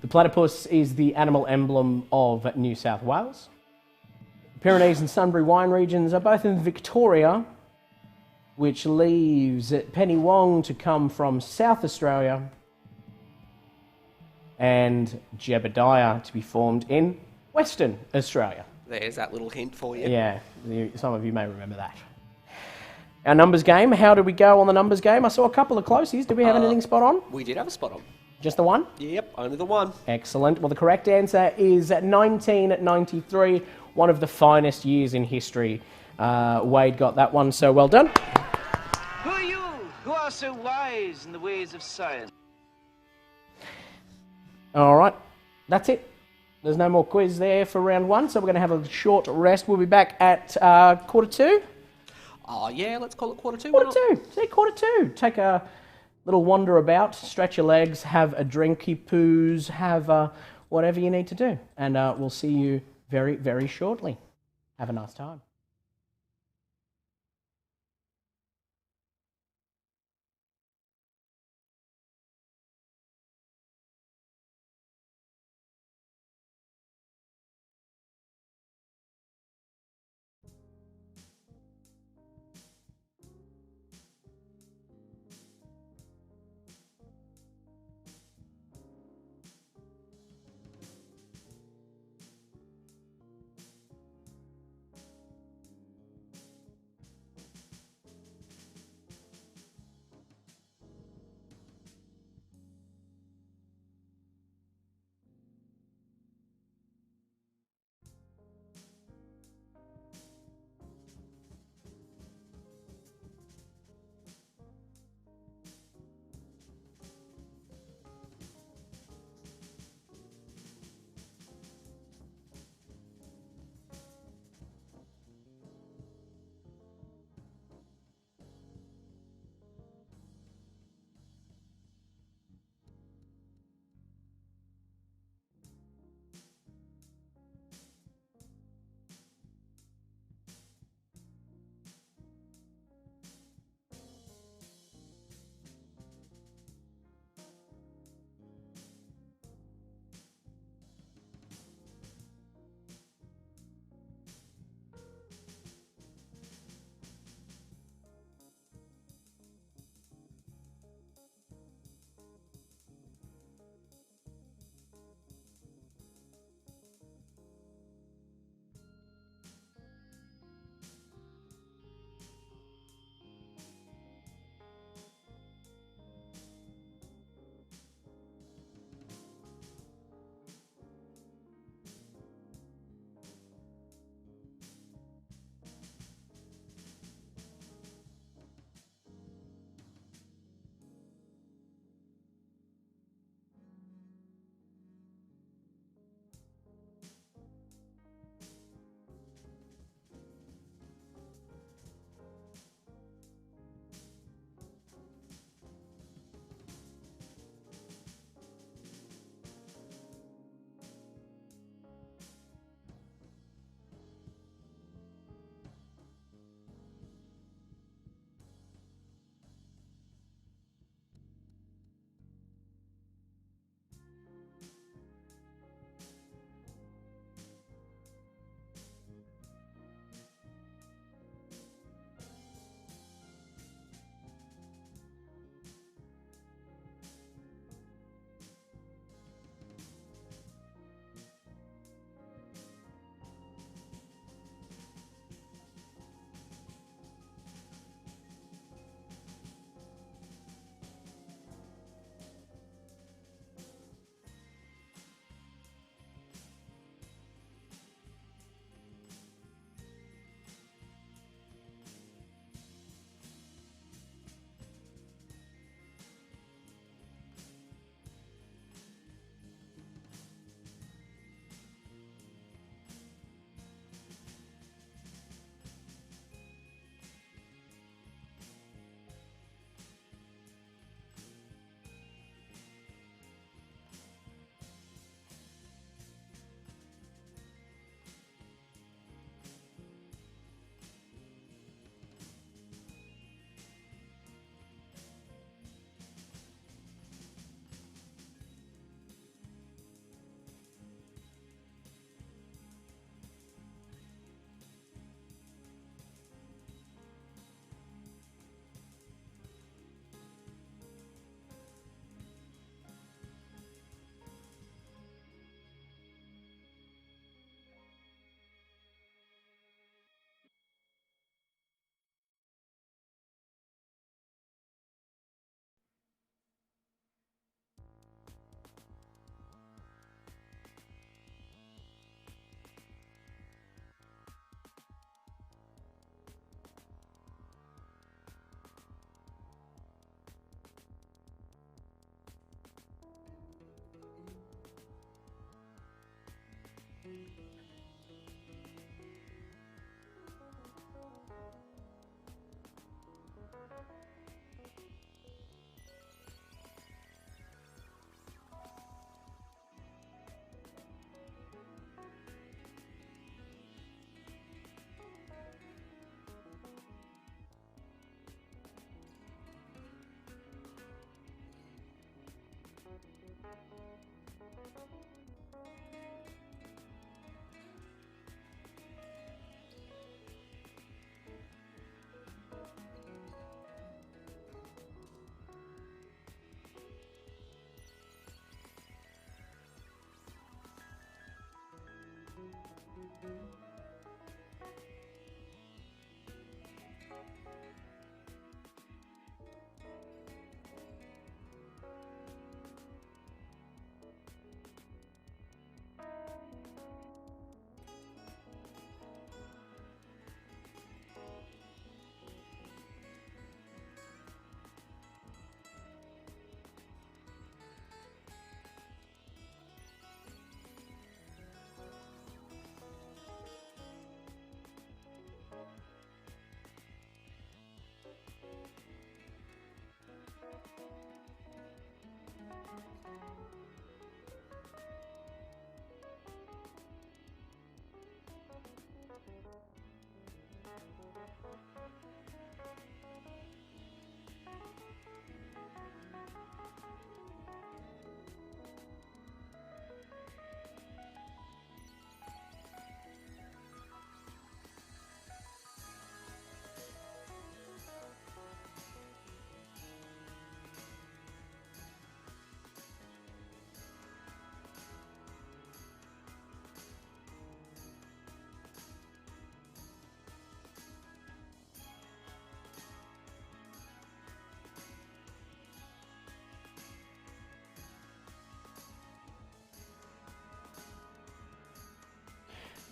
The platypus is the animal emblem of New South Wales. The Pyrenees and Sunbury wine regions are both in Victoria, which leaves Penny Wong to come from South Australia, and Jebediah to be formed in Western Australia. There's that little hint for you. Yeah, some of you may remember that. Our numbers game, how did we go on the numbers game? I saw a couple of closies. Did we have anything spot on? We did have a spot on. Just the one? Yep, only the one. Excellent. Well, the correct answer is 1993, one of the finest years in history. Wade got that one, so well done. Who are you who are so wise in the ways of science? All right, that's it. There's no more quiz there for round 1, so we're going to have a short rest. We'll be back at 1:45. Oh, yeah, let's call it 1:45. 1:45. See, 1:45. Take a little wander about, stretch your legs, have a drinky poos, have whatever you need to do. And we'll see you very, very shortly. Have a nice time.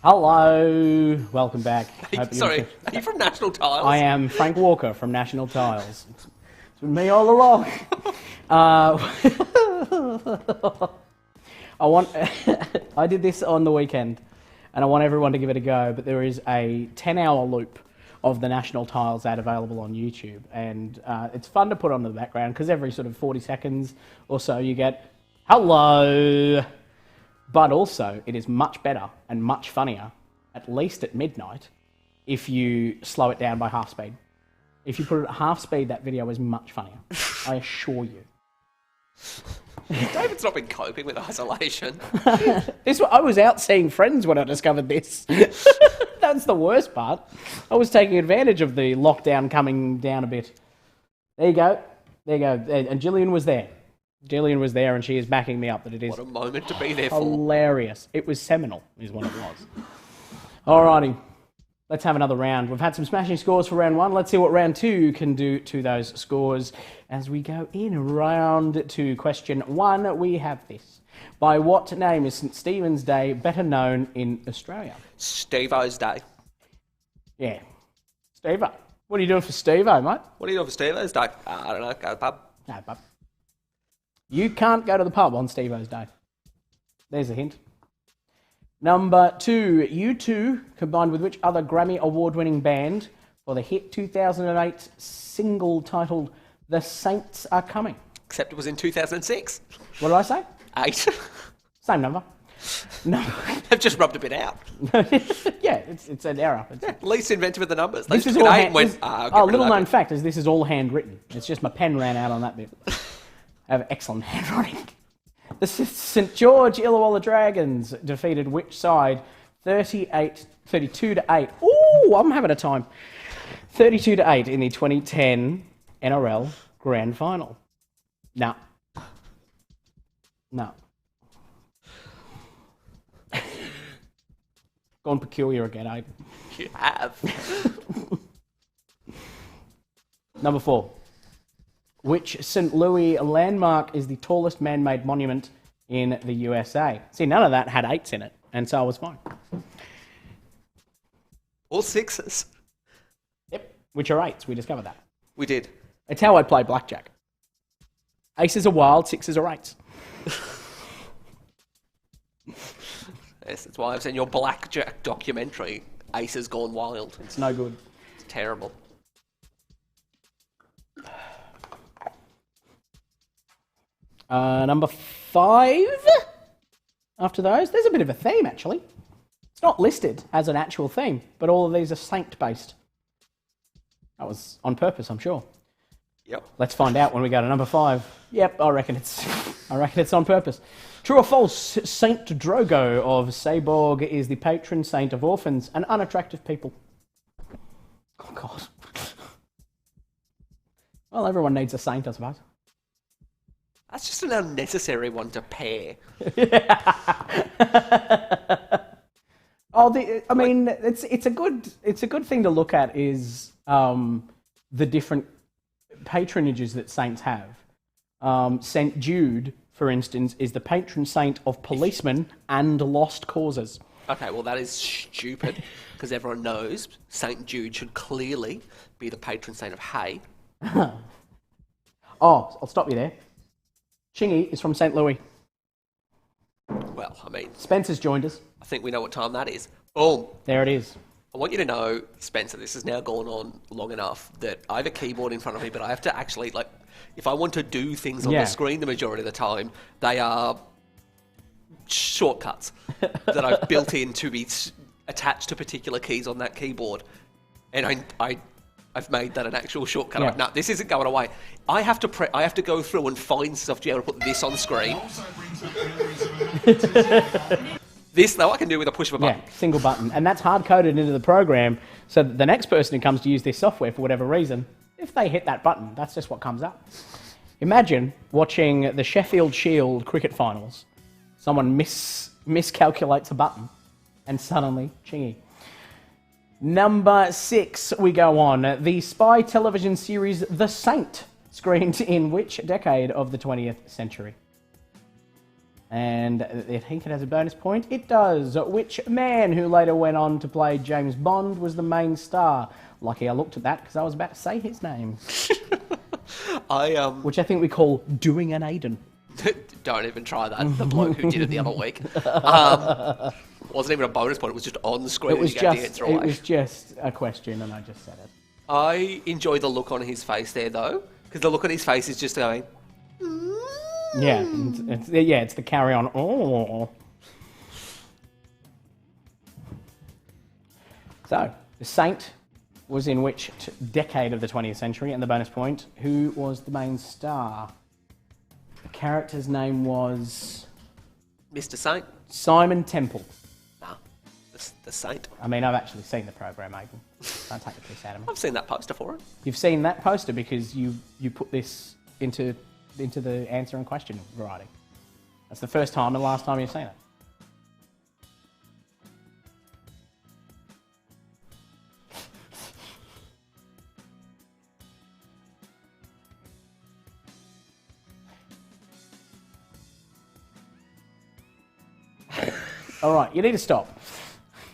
Hello, welcome back. Sorry, are you from National Tiles? I am Frank Walker from National Tiles. It's been me all along. I did this on the weekend, and I want everyone to give it a go, but there is a 10-hour loop of the National Tiles ad available on YouTube, and it's fun to put on the background, because every sort of 40 seconds or so you get, hello. But also, it is much better and much funnier, at least at midnight, if you slow it down by half speed. If you put it at half speed, that video is much funnier. I assure you. David's not been coping with isolation. I was out seeing friends when I discovered this. That's the worst part. I was taking advantage of the lockdown coming down a bit. There you go. There you go. And Gillian was there. Gillian was there, and she is backing me up that it is What a moment to be there for. hilarious. It was seminal, is what it was. Alrighty, let's have another round. We've had some smashing scores for round one. Let's see what round two can do to those scores as we go in. Round two, question one, we have this. By what name is St. Stephen's Day better known in Australia? Steve-O's Day. Yeah. Steve-O. What are you doing for Steve-O, mate? What are you doing for Steve-O's Day? I don't know, go to the pub. No, bub. You can't go to the pub on Steve-O's Day. There's a hint. Number two, U2 combined with which other Grammy award-winning band for the hit 2008 single titled The Saints Are Coming? Except it was in 2006. What did I say? 8. Same number. No. They've just rubbed a bit out. Yeah, it's an error. Least inventive of the numbers. They This took is an all 8 and went, little known fact is this is all handwritten. It's just my pen ran out on that bit. I have excellent handwriting. The St George Illawarra Dragons defeated which side 32 to 8. Ooh, I'm having a time. 32 to 8 in the 2010 NRL Grand Final. No. Gone peculiar again, eh? You have. Number 4. Which St. Louis landmark is the tallest man-made monument in the USA? See, none of that had 8s in it, and so I was fine. All 6s. Yep, which are 8s. We discovered that. We did. It's how I play blackjack. Aces are wild, 6s are 8s. Yes, that's why I've seen your Blackjack documentary, Ace Has Gone Wild. It's no good. It's terrible. Number 5. After those, there's a bit of a theme, actually. It's not listed as an actual theme, but all of these are saint-based. That was on purpose, I'm sure. Yep. Let's find out when we go to number 5. Yep, I reckon it's on purpose. True or false, Saint Drogo of Seborg is the patron saint of orphans and unattractive people. Oh, God. Well, everyone needs a saint, I suppose. That's just an unnecessary one to pair. I mean, it's a good thing to look at is the different patronages that saints have. Saint Jude, for instance, is the patron saint of policemen and lost causes. Okay, well that is stupid because everyone knows Saint Jude should clearly be the patron saint of hay. Oh, I'll stop you there. Chingy is from St. Louis. Well, I mean, Spencer's joined us. I think we know what time that is. Boom. There it is. I want you to know, Spencer, this has now gone on long enough that I have a keyboard in front of me, but I have to actually, like, if I want to do things on the screen the majority of the time, they are shortcuts that I've built in to be attached to particular keys on that keyboard. And I've made that an actual shortcut. Yeah. Like, no, this isn't going away. I have to go through and find stuff to be able to put this on screen. This, though, I can do with a push of a button. Yeah, single button. And that's hard-coded into the program so that the next person who comes to use this software for whatever reason, if they hit that button, that's just what comes up. Imagine watching the Sheffield Shield cricket finals. Someone miscalculates a button and suddenly, chingy. Number 6, we go on. The spy television series The Saint screened in which decade of the 20th century? And I think it has a bonus point. It does. Which man who later went on to play James Bond was the main star? Lucky I looked at that because I was about to say his name. Which I think we call doing an Aiden. Don't even try that. The bloke who did it the other week. Wasn't even a bonus point. It was just on the screen. It was just a question, and I just said it. I enjoy the look on his face there, though, because the look on his face is just going. Yeah, it's the carry on. Oh. So, the Saint was in which decade of the 20th century? And the bonus point, who was the main star? The character's name was... Mr. Saint? Simon Temple. No, the Saint. I mean, I've actually seen the program, Aiden. Don't take the piss out of me. I've seen that poster for it. You've seen that poster because you put this into the answer and question variety. That's the first time and last time you've seen it. All right, you need to stop.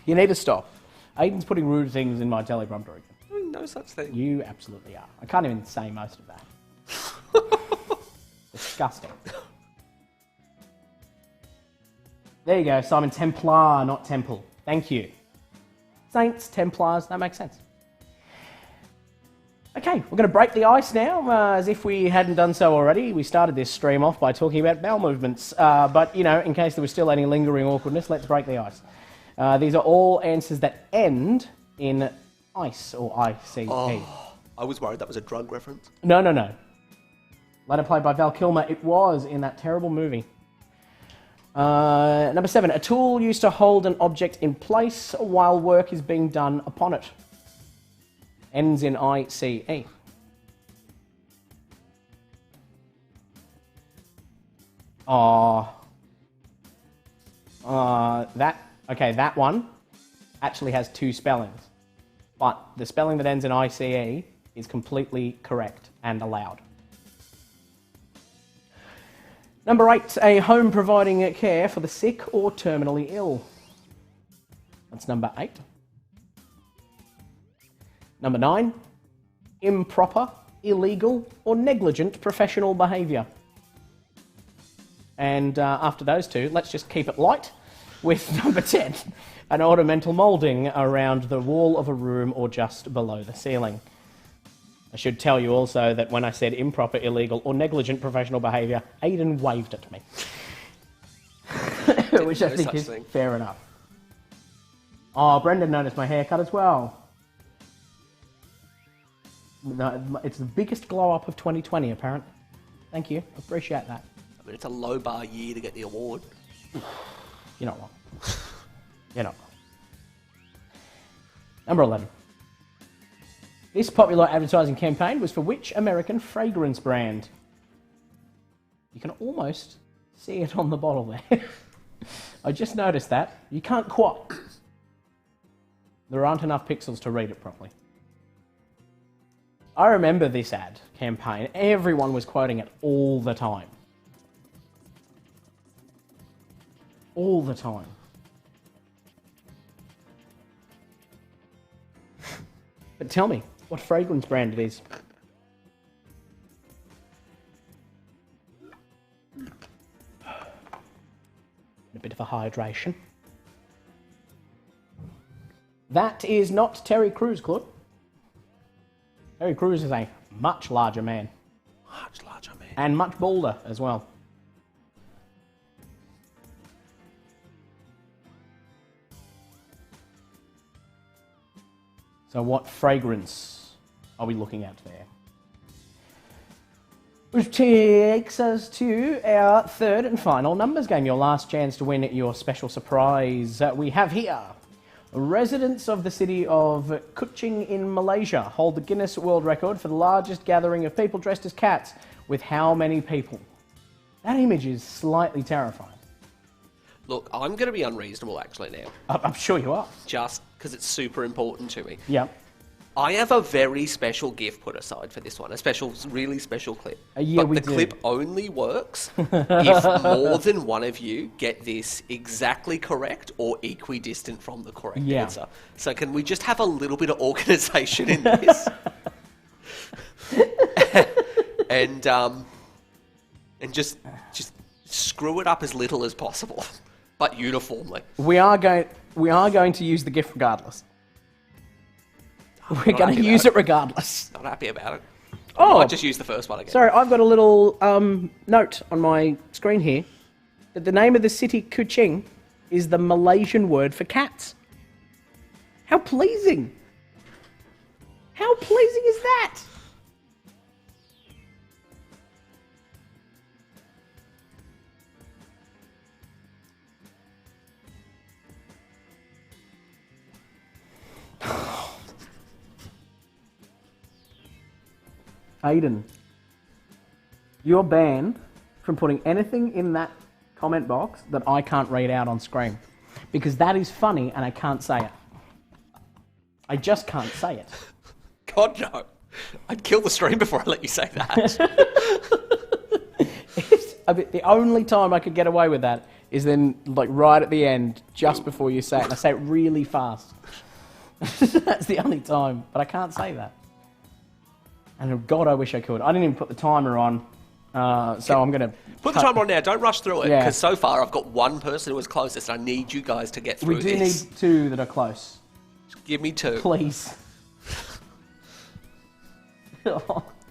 You need to stop. Aiden's putting rude things in my teleprompter again. No such thing. You absolutely are. I can't even say most of that. Disgusting. There you go, Simon. Templar, not Temple. Thank you. Saints, Templars, that makes sense. Okay, we're going to break the ice now, as if we hadn't done so already. We started this stream off by talking about bowel movements, but, you know, in case there was still any lingering awkwardness, let's break the ice. These are all answers that end in ICE, or I-C-E. Oh, I was worried that was a drug reference. No. Later played by Val Kilmer. It was in that terrible movie. Number 7. A tool used to hold an object in place while work is being done upon it. Ends in I-C-E. That one actually has 2 spellings. But the spelling that ends in I-C-E is completely correct and allowed. Number 8, a home providing care for the sick or terminally ill. That's number 8. Number 9, improper, illegal, or negligent professional behaviour. And after those two, let's just keep it light. with number 10, an ornamental moulding around the wall of a room or just below the ceiling. I should tell you also that when I said improper, illegal, or negligent professional behaviour, Aidan waved at me. Which I think is fair enough. Oh, Brendan noticed my haircut as well. No, it's the biggest glow-up of 2020, apparently. Thank you. Appreciate that. I mean, it's a low bar year to get the award. You're not wrong. You're not wrong. Number 11. This popular advertising campaign was for which American fragrance brand? You can almost see it on the bottle there. I just noticed that. You can't quite. There aren't enough pixels to read it properly. I remember this ad campaign. Everyone was quoting it all the time. All the time. But tell me, what fragrance brand it is. A bit of a hydration. That is not Terry Crews, Claude. Terry Crews is a much larger man. Much larger man. And much bolder as well. So what fragrance are we looking at there? Which takes us to our third and final numbers game, your last chance to win your special surprise. We have here, residents of the city of Kuching in Malaysia hold the Guinness World Record for the largest gathering of people dressed as cats with how many people? That image is slightly terrifying. Look, I'm going to be unreasonable actually now. I'm sure you are. Just because it's super important to me. Yeah. I have a very special gift put aside for this one, a special, really special clip. Yeah, but the clip only works if more than one of you get this exactly correct or equidistant from the correct answer. So can we just have a little bit of organisation in this? and just screw it up as little as possible, but uniformly. We are going to use the gift regardless. We're going to use it regardless. Not happy about it. Oh, I might just use the first one again. Sorry, I've got a little note on my screen here that the name of the city Kuching is the Malaysian word for cats. How pleasing! How pleasing is that? Aidan, you're banned from putting anything in that comment box that I can't read out on screen. Because that is funny and I can't say it. I just can't say it. God, no. I'd kill the stream before I let you say that. The only time I could get away with that is then, like, right at the end, just before you say it, and I say it really fast. That's the only time, but I can't say that. And God, I wish I could. I didn't even put the timer on, so I'm going to... Put the timer on now. Don't rush through it, because so far I've got one person who was closest. I need you guys to get through this. We do need two that are close. Just give me two. Please.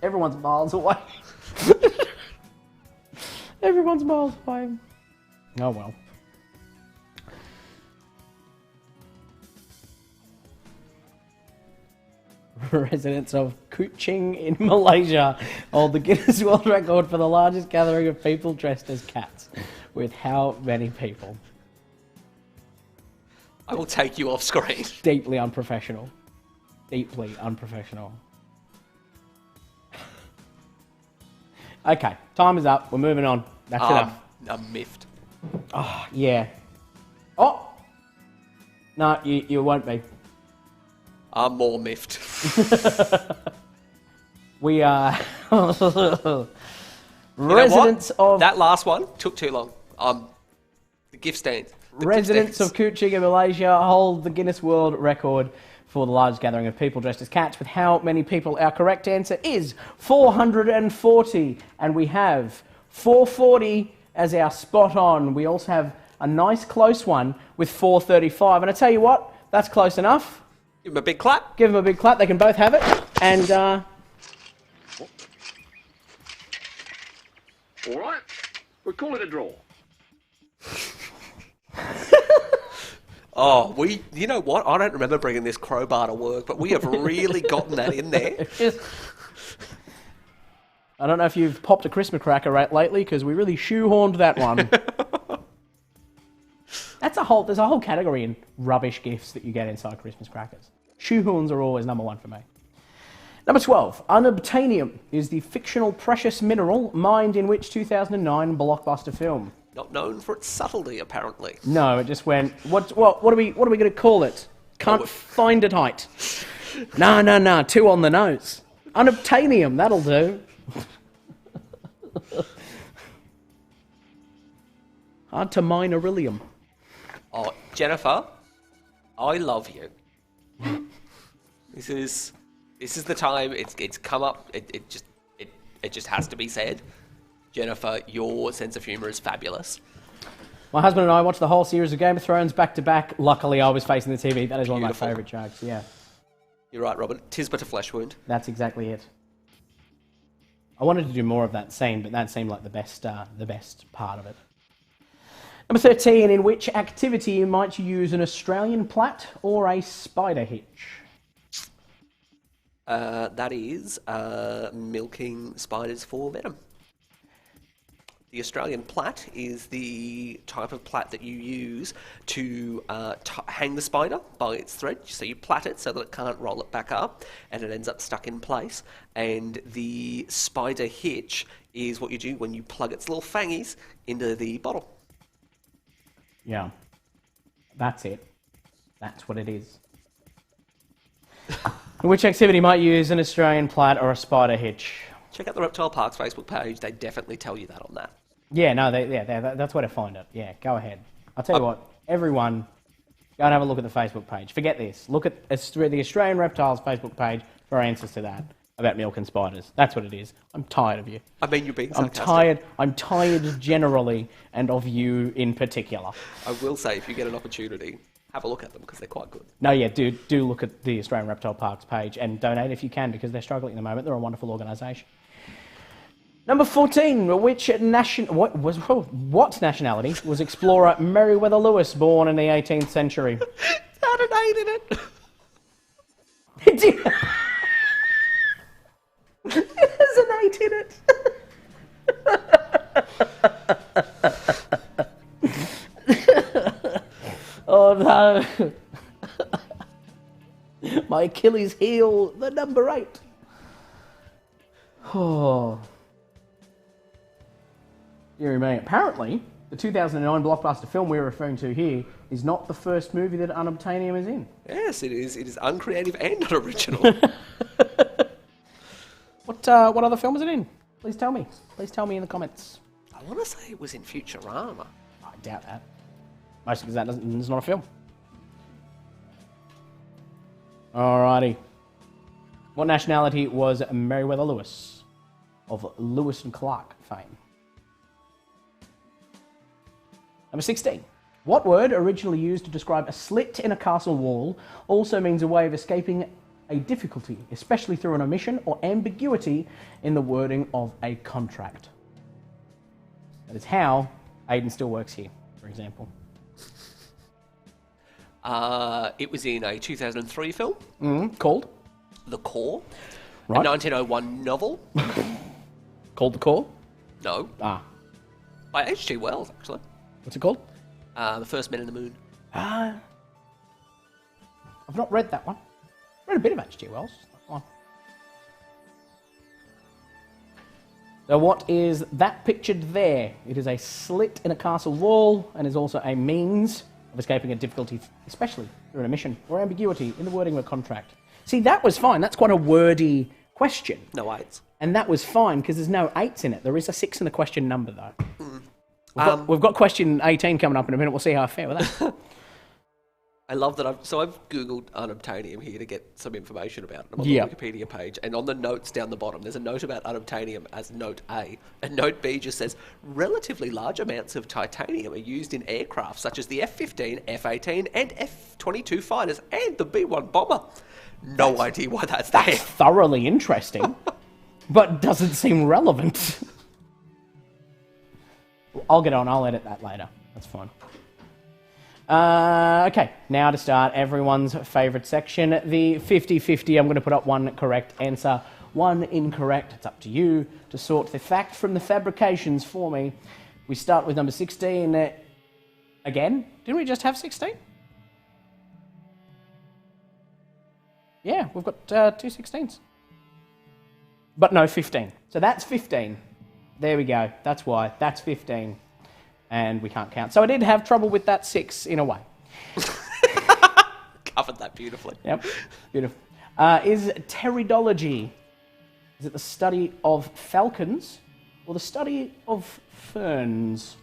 Everyone's miles away. Everyone's miles away. Oh, well. Residents of Kuching in Malaysia hold the Guinness World Record for the largest gathering of people dressed as cats. With how many people? I will take you off screen. Deeply unprofessional. Deeply unprofessional. Okay, time is up. We're moving on. That's enough. I'm miffed. Oh, yeah. Oh! No, you won't be. I'm more miffed. We are residents of... That last one took too long. The gift stand. Residents of Kuching in Malaysia hold the Guinness World Record for the largest gathering of people dressed as cats. With how many people? Our correct answer is 440. And we have 440 as our spot on. We also have a nice close one with 435. And I tell you what, that's close enough. Give them a big clap. Give them a big clap. They can both have it. And All right, we'll call it a draw. Oh, you know what? I don't remember bringing this crowbar to work, but we have really gotten that in there. I don't know if you've popped a Christmas cracker lately, because we really shoehorned that one. There's a whole category in rubbish gifts that you get inside Christmas crackers. Shoehorns are always number one for me. Number 12, unobtainium is the fictional precious mineral mined in which 2009 blockbuster film? Not known for its subtlety, apparently. No, it just went, what are we going to call it? Can't find it height. No, 2 on the nose. Unobtainium, that'll do. Hard to mine beryllium. Oh, Jennifer, I love you. This is the time. It's come up. It just has to be said. Jennifer, your sense of humour is fabulous. My husband and I watched the whole series of Game of Thrones back to back. Luckily, I was facing the TV. That is one of my favourite jokes. Yeah, you're right, Robin. 'Tis but a flesh wound. That's exactly it. I wanted to do more of that scene, but that seemed like the best part of it. Number 13, in which activity might you use an Australian plait or a spider hitch? That is milking spiders for venom. The Australian plait is the type of plait that you use to hang the spider by its thread. So you plait it so that it can't roll it back up and it ends up stuck in place. And the spider hitch is what you do when you plug its little fangies into the bottle. Yeah, that's it. That's what it is. In which activity might you use an Australian plait or a spider hitch? Check out the Reptile Park's Facebook page. They definitely tell you that on that. Yeah, no, that's where to find it. Yeah, go ahead. I'll tell you what, everyone, go and have a look at the Facebook page. Forget this. Look at the Australian Reptiles Facebook page for answers to that about milk and spiders. That's what it is. I'm tired of you. I mean, you're being sarcastic. I'm tired generally, and of you in particular. I will say, if you get an opportunity, have a look at them because they're quite good. No, yeah, do look at the Australian Reptile Parks page and donate if you can because they're struggling at the moment. They're a wonderful organisation. Number 14, what nationality was explorer Meriwether Lewis born in the 18th century? Had an 8 in it. There's an 8 in it. Oh no. My Achilles heel, the number 8. Oh. Dear me. Apparently, the 2009 blockbuster film we're referring to here is not the first movie that unobtainium is in. Yes, it is. It is uncreative and not original. What other film is it in? Please tell me. Please tell me in the comments. I want to say it was in Futurama. I doubt that. Mostly because it's not a film. Alrighty. What nationality was Meriwether Lewis of Lewis and Clark fame? Number 16. What word, originally used to describe a slit in a castle wall, also means a way of escaping a difficulty, especially through an omission or ambiguity in the wording of a contract? That is how Aiden still works here, for example. It was in a 2003 film. Called? The Core. Right. A 1901 novel. Called The Core? No. Ah. By H.G. Wells, actually. What's it called? The First Men in the Moon. I've not read that one. Read a bit of H.G. Wells. One. So what is that pictured there? It is a slit in a castle wall and is also a means of escaping a difficulty, especially through an omission or ambiguity in the wording of a contract. See, that was fine. That's quite a wordy question. No 8s. And that was fine because there's no 8s in it. There is a 6 in the question number, though. We've got question 18 coming up in a minute. We'll see how I fare with that. I love that I've Googled unobtainium here to get some information about it. I'm on Yeah. the Wikipedia page, and on the notes down the bottom, there's a note about unobtainium as note A. And note B just says, relatively large amounts of titanium are used in aircraft such as the F-15, F-18, and F-22 fighters, and the B-1 bomber. No idea why that's there. Thoroughly interesting, but doesn't seem relevant. I'll get on. I'll edit that later. That's fine. Okay, now to start everyone's favourite section, the 50-50. I'm going to put up one correct answer, one incorrect. It's up to you to sort the fact from the fabrications for me. We start with number 16. Again, didn't we just have 16? Yeah, we've got two 16s. But no, 15. So that's 15. There we go. That's why. That's 15. And we can't count. So I did have trouble with that 6 in a way. Covered that beautifully. Yep, beautiful. Is pteridology, is it the study of falcons or the study of ferns?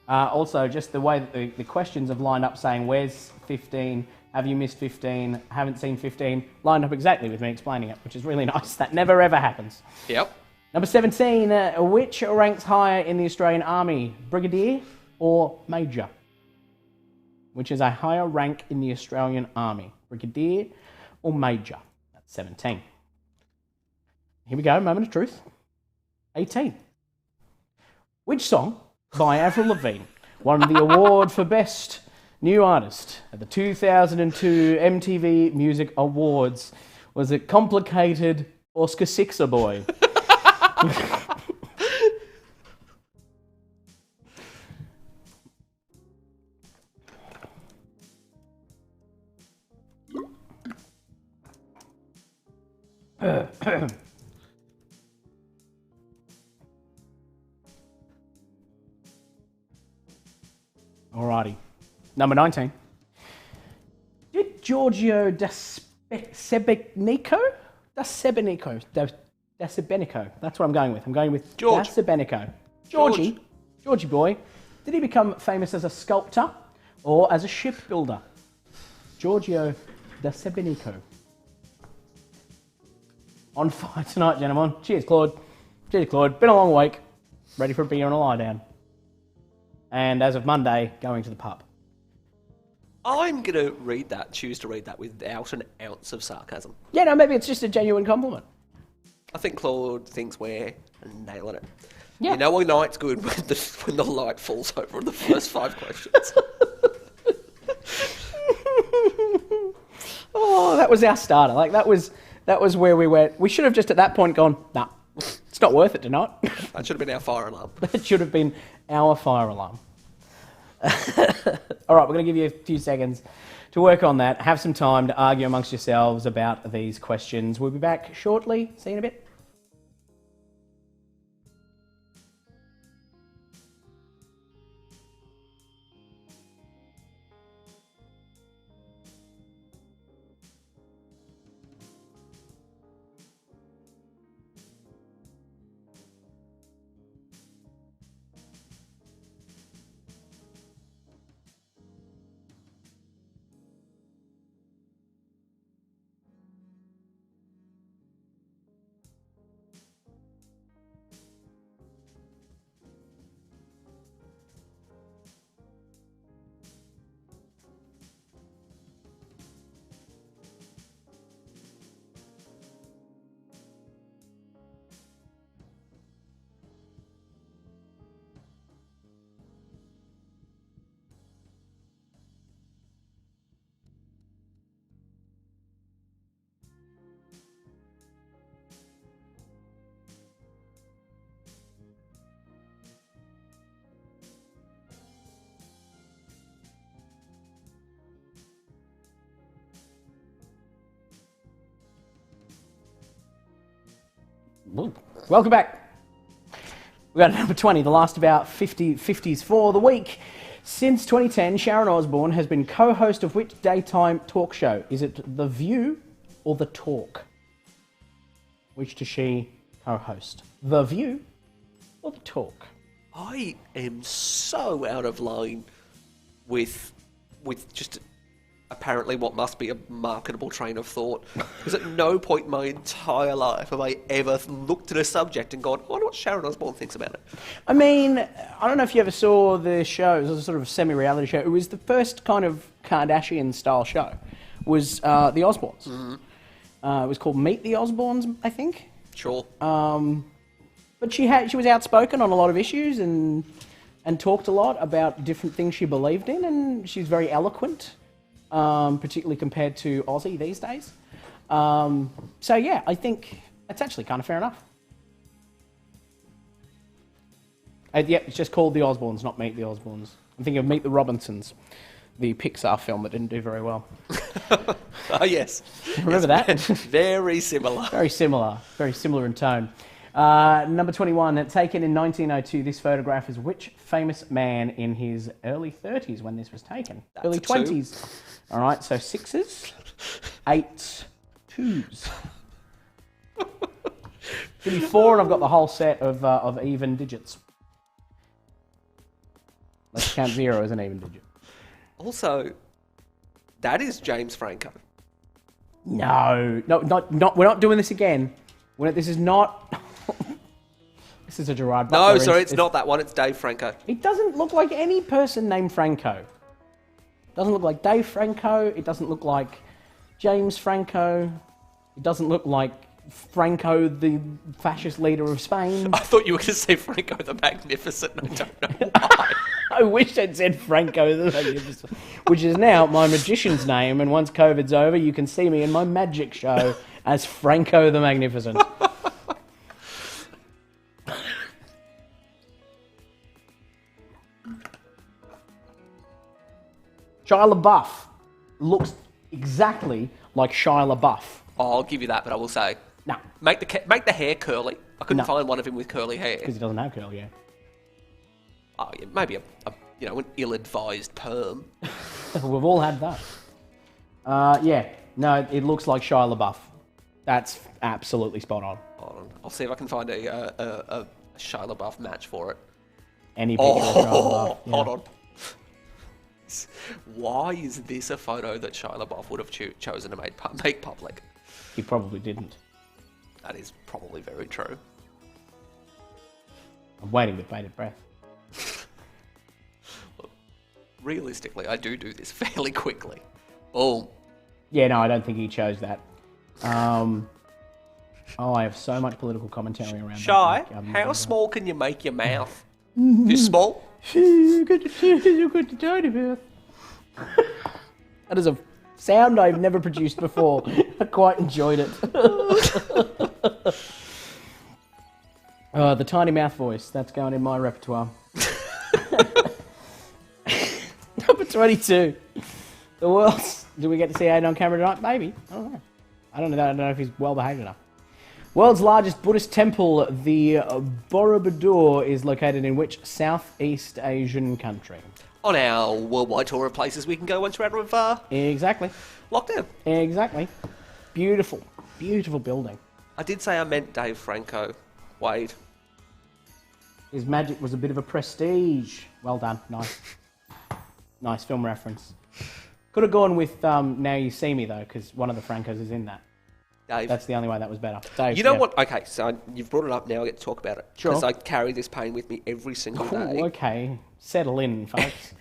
Also, just the way that the questions have lined up saying, where's 15? Have you missed 15? Haven't seen 15? Lined up exactly with me explaining it, which is really nice. That never ever happens. Yep. Number 17, which ranks higher in the Australian Army, Brigadier or Major? Which is a higher rank in the Australian Army, Brigadier or Major? That's 17. Here we go, moment of truth. 18. Which song by Avril Lavigne won the award for Best New Artist at the 2002 MTV Music Awards? Was it Complicated or Skasixa Boy? Alrighty. Number 19. Did Giorgio Sebenico? Sebenico. That's what I'm going with. I'm going with George. Sebenico. Georgie boy. Did he become famous as a sculptor or as a shipbuilder? Giorgio da Sebenico. On fire tonight, gentlemen. Cheers, Claude. Cheers, Claude. Been a long week. Ready for a beer and a lie down. And as of Monday, going to the pub. I'm going to choose to read that without an ounce of sarcasm. Yeah, no, maybe it's just a genuine compliment. I think Claude thinks we're nailing it. Yeah. You know a night's good when the light falls over on the first 5 questions. Oh, that was our starter. Like, that was where we went. We should have just at that point gone, nah, it's not worth it tonight. That should have been our fire alarm. That should have been our fire alarm. All right, we're going to give you a few seconds to work on that. Have some time to argue amongst yourselves about these questions. We'll be back shortly. See you in a bit. Welcome back. We got number 20, the last about 50s for the week. Since 2010, Sharon Osbourne has been co-host of which daytime talk show? Is it The View or The Talk? Which does she co-host? The View or The Talk? I am so out of line with just apparently what must be a marketable train of thought. Because at no point in my entire life have I ever looked at a subject and gone, I wonder what Sharon Osbourne thinks about it. I mean, I don't know if you ever saw the show. It was a sort of semi-reality show. It was the first kind of Kardashian-style show. Was the Osbournes. Mm-hmm. It was called Meet the Osbournes, I think. Sure. But she was outspoken on a lot of issues and talked a lot about different things she believed in, and she's very eloquent. Particularly compared to Aussie these days. So yeah, I think that's actually kind of fair enough. It's just called The Osbournes, not Meet the Osbournes. I'm thinking of Meet the Robinsons, the Pixar film that didn't do very well. Oh yes. Remember that? Very similar. Very similar in tone. Number 21, taken in 1902, this photograph is which famous man in his early 30s when this was taken? That's early 20s. All right, so 6s, 8s, 2s. Give me 4 and I've got the whole set of even digits. Let's count 0 as an even digit. Also, that is James Franco. No, not. We're not doing this again. This is not... This is a Gerard Butler. No, sorry, it's not that one. It's Dave Franco. It doesn't look like any person named Franco. It doesn't look like Dave Franco. It doesn't look like James Franco. It doesn't look like Franco, the fascist leader of Spain. I thought you were going to say Franco the Magnificent. I don't know why. I wish I'd said Franco the Magnificent, which is now my magician's name. And once COVID's over, you can see me in my magic show as Franco the Magnificent. Shia LaBeouf looks exactly like Shia LaBeouf. Oh, I'll give you that, but I will say, no. Make the hair curly. I couldn't find one of him with curly hair. Because he doesn't have curly hair. Oh, yeah, maybe an ill-advised perm. We've all had that. No, it looks like Shia LaBeouf. That's absolutely spot on. I'll see if I can find a Shia LaBeouf match for it. Any picture of Shia LaBeouf. Yeah. Hold on. Why is this a photo that Shia LaBeouf would have chosen to make public? He probably didn't. That is probably very true. I'm waiting with bated breath. Look, realistically, I do this fairly quickly. Boom. Yeah, no, I don't think he chose that. I have so much political commentary around Shy, that. how small can you make your mouth? Too small? That is a sound I've never produced before. I quite enjoyed it. The tiny mouth voice. That's going in my repertoire. Number 22. The world's... Do we get to see Aiden on camera tonight? Maybe. I don't know. I don't know if he's well behaved enough. World's largest Buddhist temple, the Borobudur, is located in which Southeast Asian country? On our worldwide tour of places we can go once we're out of Exactly. lockdown. Exactly. Beautiful. Beautiful building. I did say I meant Dave Franco. Wade. His magic was a bit of a prestige. Well done. Nice. Nice film reference. Could have gone with Now You See Me, though, because one of the Francos is in that. Dave. That's the only way that was better. Dave, you know what? Okay, so you've brought it up now. I get to talk about it. Sure. Because I carry this pain with me every single day. Okay. Settle in, folks.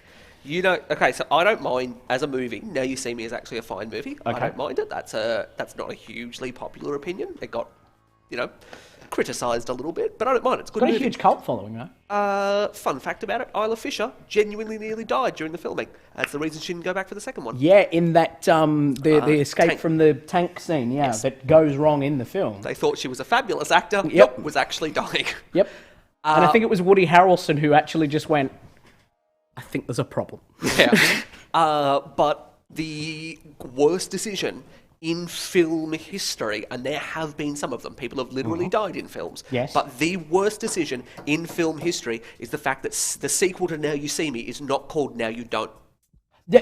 Okay, so I don't mind, as a movie, Now You See Me is actually a fine movie. Okay. I don't mind it. That's not a hugely popular opinion. It got, criticised a little bit, but I don't mind it. It's a good Got movie. a huge cult following, though. Fun fact about it, Isla Fisher genuinely nearly died during the filming. That's the reason she didn't go back for the second one. Yeah, in that, the escape tank. from the tank scene, Yes. that goes wrong in the film. They thought she was a fabulous actor. Yep. Nope, was actually dying. Yep. And I think it was Woody Harrelson who actually just went, I think there's a problem. Yeah. But the worst decision in film history, and there have been some of them, people have literally died in films. Yes. But the worst decision in film history is the fact that the sequel to Now You See Me is not called Now You Don't.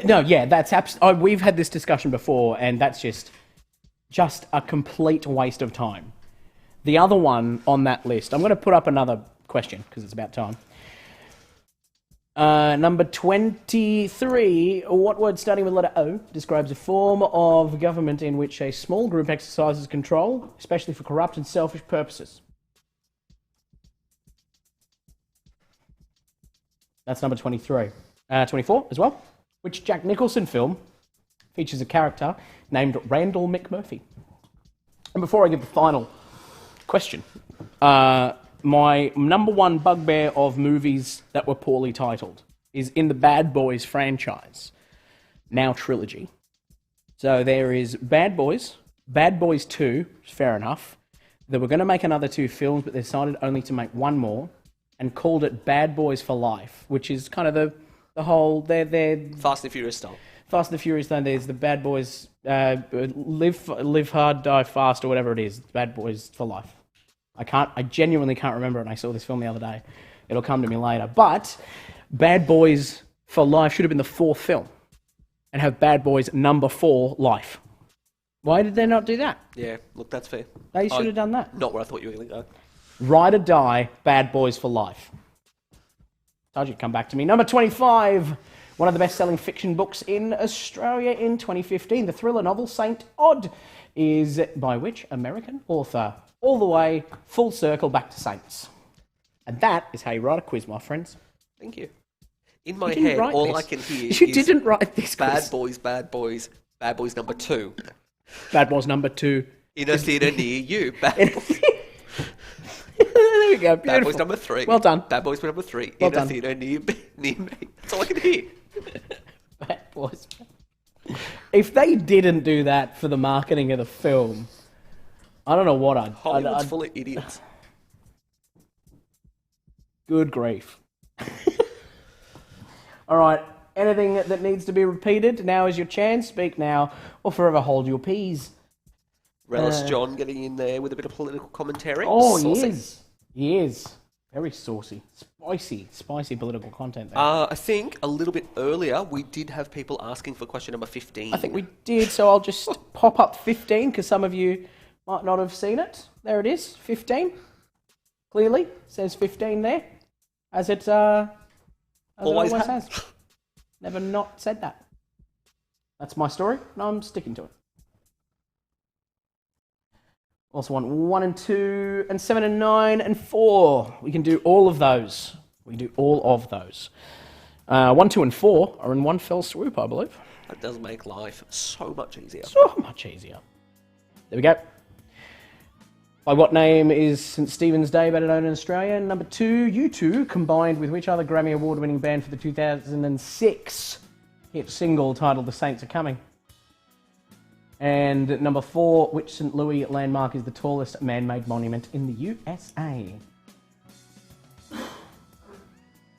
No, yeah, that's we've had this discussion before, and that's just a complete waste of time. The other one on that list, I'm going to put up another question because it's about time. Number 23. What word starting with letter O describes a form of government in which a small group exercises control, especially for corrupt and selfish purposes? That's number 23. 24 as well. Which Jack Nicholson film features a character named Randall McMurphy? And before I give the final question, my number one bugbear of movies that were poorly titled is in the Bad Boys franchise, now trilogy. So there is Bad Boys, Bad Boys 2, fair enough. They were going to make another 2 films, but they decided only to make one more and called it Bad Boys for Life, which is kind of the whole... They're Fast and Furious style. Fast and the Furious, then there's the Bad Boys, live hard, die fast, or whatever it is. Bad Boys for Life. I genuinely can't remember it, and I saw this film the other day. It'll come to me later. But Bad Boys for Life should have been the 4th film and have Bad Boys number 4, Life. Why did they not do that? Yeah, look, that's fair. They should have done that. Not where I thought you were going to go. Ride or Die, Bad Boys for Life. Told you to come back to me. Number 25. One of the best-selling fiction books in Australia in 2015. The thriller novel Saint Odd is by which American author? All the way, full circle, back to Saints. And that is how you write a quiz, my friends. Thank you. In my head, all I can hear You is didn't write this quiz. Bad Boys, Bad Boys, Bad Boys number 2. Bad Boys number 2. In a theatre near you. Bad Boys. There we go, beautiful. Bad Boys number 3. Well done. Bad Boys number 3. Well in done. a theatre near me. That's all I can hear. Bad Boys. If they didn't do that for the marketing of the film, I don't know what I'd... Hollywood's full of idiots. Good grief. All right, anything that needs to be repeated, now is your chance. Speak now or forever hold your peas. Relish John getting in there with a bit of political commentary. Oh, Saucy. he is. Very saucy. Spicy political content there. I think a little bit earlier we did have people asking for question number 15. I think we did, so I'll just pop up 15 because some of you might not have seen it. There it is, 15. Clearly, says 15 there. As it always has. Never not said that. That's my story, and I'm sticking to it. Also want 1 and 2 and 7 and 9 and 4. We can do all of those. 1, 2 and 4 are in one fell swoop, I believe. That does make life so much easier. So much easier. There we go. By what name is St. Stephen's Day better known in Australia? Number 2, U2, combined with which other Grammy Award-winning band for the 2006 hit single titled The Saints Are Coming? And number 4, which St. Louis landmark is the tallest man-made monument in the USA?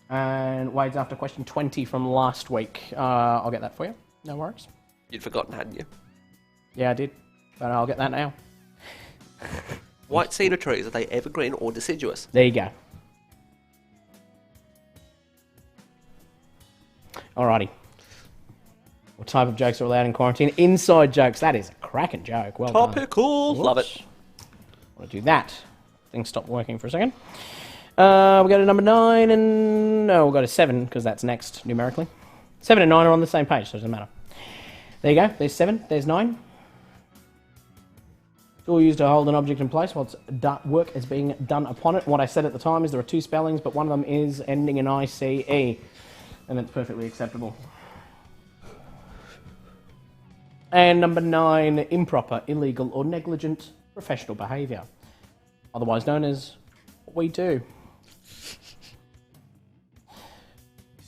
And Wade's after question 20 from last week. I'll get that for you. No worries. You'd forgotten, hadn't you? Yeah, I did. But I'll get that now. White cedar trees, are they evergreen or deciduous? There you go. Alrighty. What type of jokes are allowed in quarantine? Inside jokes. That is a cracking joke. Well done. Topical. Love it. Want to do that. Things stopped working for a second. We'll go to number 9 and... No, we'll go to 7 because that's next numerically. 7 and 9 are on the same page, so it doesn't matter. There you go. There's 7. There's 9. Tool used to hold an object in place while work is being done upon it. What I said at the time is there are 2 spellings, but one of them is ending in ICE, and it's perfectly acceptable. And number 9, improper, illegal, or negligent professional behaviour, otherwise known as what we do.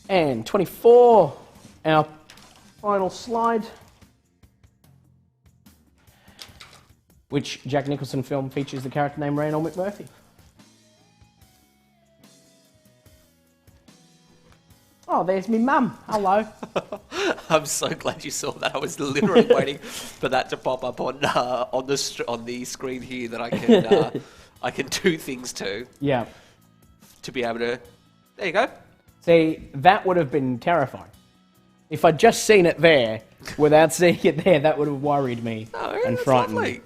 And 24, our final slide. Which Jack Nicholson film features the character named Randall McMurphy? Oh, there's me mum. Hello. I'm so glad you saw that. I was literally waiting for that to pop up on the screen here that I can do things to. Yeah. To be able to. There you go. See, that would have been terrifying. If I'd just seen it there, without seeing it there, that would have worried me and frightened me.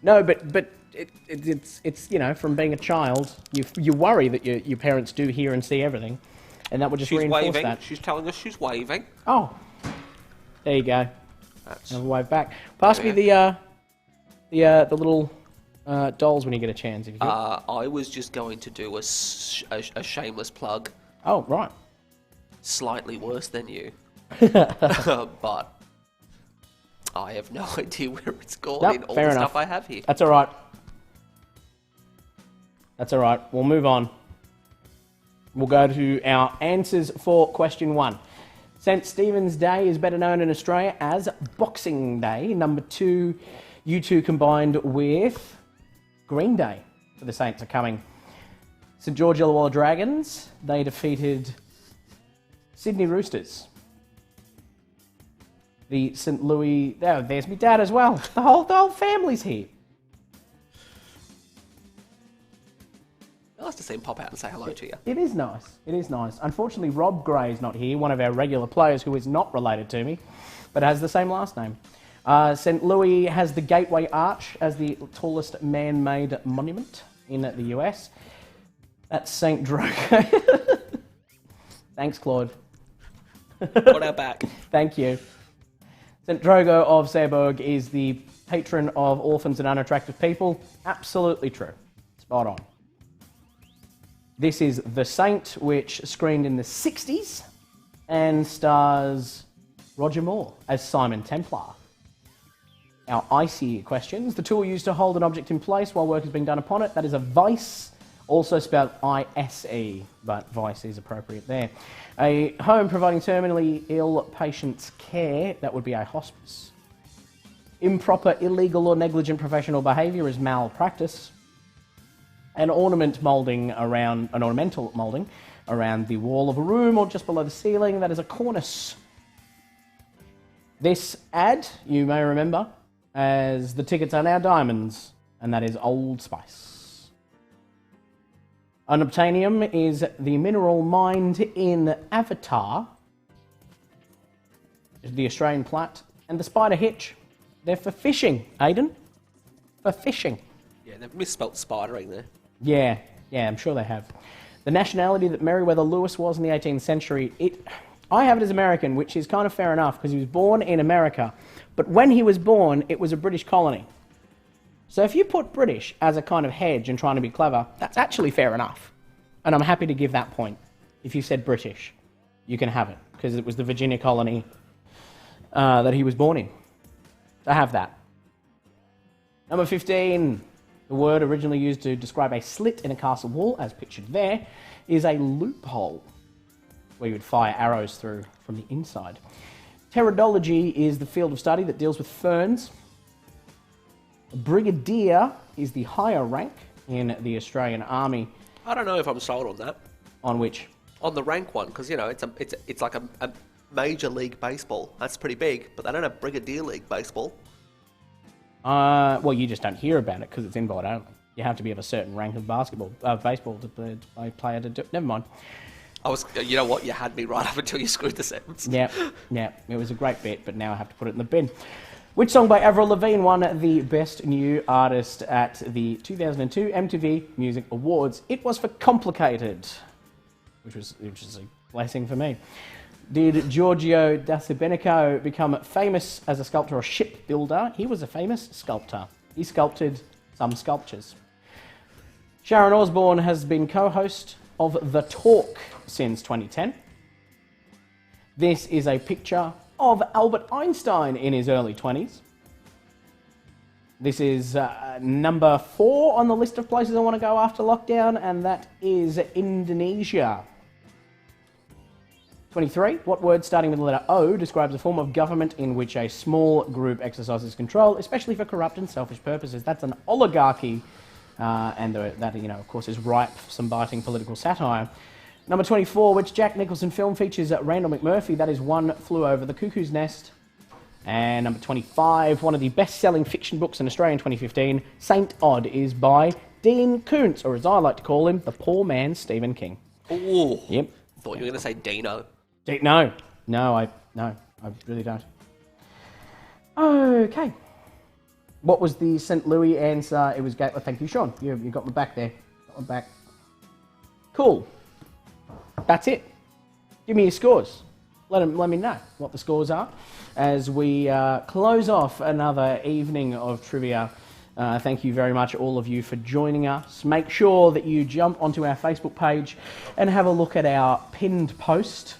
No, but it's you know, from being a child, you worry that your parents do hear and see everything. And that would just She's reinforce waving. that. She's telling us she's waving. Oh, there you go. That's... Another wave back. Pass me the little dolls when you get a chance. If you could. I was just going to do a shameless plug. Oh, right. Slightly worse than you. But I have no idea where it's gone Nope, in all fair the enough. stuff I have here. That's all right. That's all right. We'll move on. We'll go to our answers for question 1. St. Stephen's Day is better known in Australia as Boxing Day. Number 2, U2 combined with Green Day for the Saints are coming. St. George Illawarra Dragons, they defeated Sydney Roosters. The St. Louis... Oh, there's my dad as well. The whole family's here. Nice to see him pop out and say hello to you. It is nice. It is nice. Unfortunately, Rob Gray's not here, one of our regular players who is not related to me, but has the same last name. St. Louis has the Gateway Arch as the tallest man-made monument in the US. That's St. Drogo. Thanks, Claude. Got our back. Thank you. St. Drogo of Seaburg is the patron of orphans and unattractive people. Absolutely true. Spot on. This is The Saint, which screened in the 60s and stars Roger Moore as Simon Templar. Our icy questions. The tool used to hold an object in place while work is being done upon it. That is a vice, also spelled I-S-E, but vice is appropriate there. A home providing terminally ill patients care. That would be a hospice. Improper, illegal or negligent professional behaviour is malpractice. An ornamental moulding around the wall of a room or just below the ceiling, that is a cornice. This ad, you may remember, as the tickets are now diamonds, and that is Old Spice. Unobtainium is the mineral mined in Avatar, the Australian plat, and the spider hitch, they're for fishing, Aidan. For fishing. Yeah, they've misspelt spidering there. Yeah, I'm sure they have. The nationality that Meriwether Lewis was in the 18th century, I have it as American, which is kind of fair enough, because he was born in America. But when he was born, it was a British colony. So if you put British as a kind of hedge and trying to be clever, that's actually fair enough. And I'm happy to give that point. If you said British, you can have it, because it was the Virginia colony that he was born in. I have that. Number 15. The word originally used to describe a slit in a castle wall, as pictured there, is a loophole, where you would fire arrows through from the inside. Pteridology is the field of study that deals with ferns. Brigadier is the higher rank in the Australian Army. I don't know if I'm sold on that. On which? On the rank one, because, you know, it's like a Major League Baseball. That's pretty big, but they don't have Brigadier League Baseball. Well, you just don't hear about it because it's invite only. You have to be of a certain rank of baseball to play a player to do. Never mind. You know what? You had me right up until you screwed the sentence. Yeah. It was a great bit, but now I have to put it in the bin. Which song by Avril Lavigne won the Best New Artist at the 2002 MTV Music Awards? It was for Complicated, which was a blessing for me. Did Giorgio da Sebenico become famous as a sculptor or shipbuilder? He was a famous sculptor. He sculpted some sculptures. Sharon Osbourne has been co-host of The Talk since 2010. This is a picture of Albert Einstein in his early 20s. This is number 4 on the list of places I want to go after lockdown, and that is Indonesia. 23. What word starting with the letter O describes a form of government in which a small group exercises control, especially for corrupt and selfish purposes? That's an oligarchy, and that, of course, is ripe for some biting political satire. Number 24. Which Jack Nicholson film features Randall McMurphy? That is One Flew Over the Cuckoo's Nest. And number 25. One of the best-selling fiction books in Australia in 2015, Saint Odd, is by Dean Koontz, or as I like to call him, the poor man Stephen King. Ooh. Yep. Thought you were going to say Dino. No, I really don't. Okay. What was the St. Louis answer? It was Gateway. Thank you, Sean. You got my back there. Got my back. Cool. That's it. give me your scores. Let me know what the scores are as we close off another evening of trivia. Thank you very much, all of you, for joining us. Make sure that you jump onto our Facebook page and have a look at our pinned post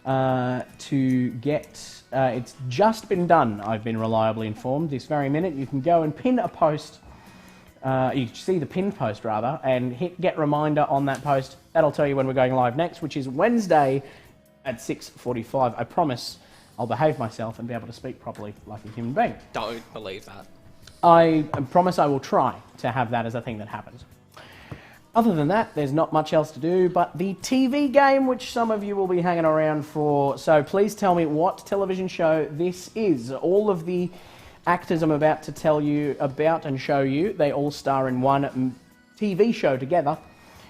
to get... it's just been done, I've been reliably informed. This very minute, you can go and pin a post. You see the pinned post, rather, and hit get reminder on that post. That'll tell you when we're going live next, which is Wednesday at 6:45. I promise I'll behave myself and be able to speak properly like a human being. Don't believe that. I promise I will try to have that as a thing that happens. Other than that, there's not much else to do but the TV game, which some of you will be hanging around for. So please tell me what television show this is. All of the actors I'm about to tell you about and show you, they all star in one TV show together.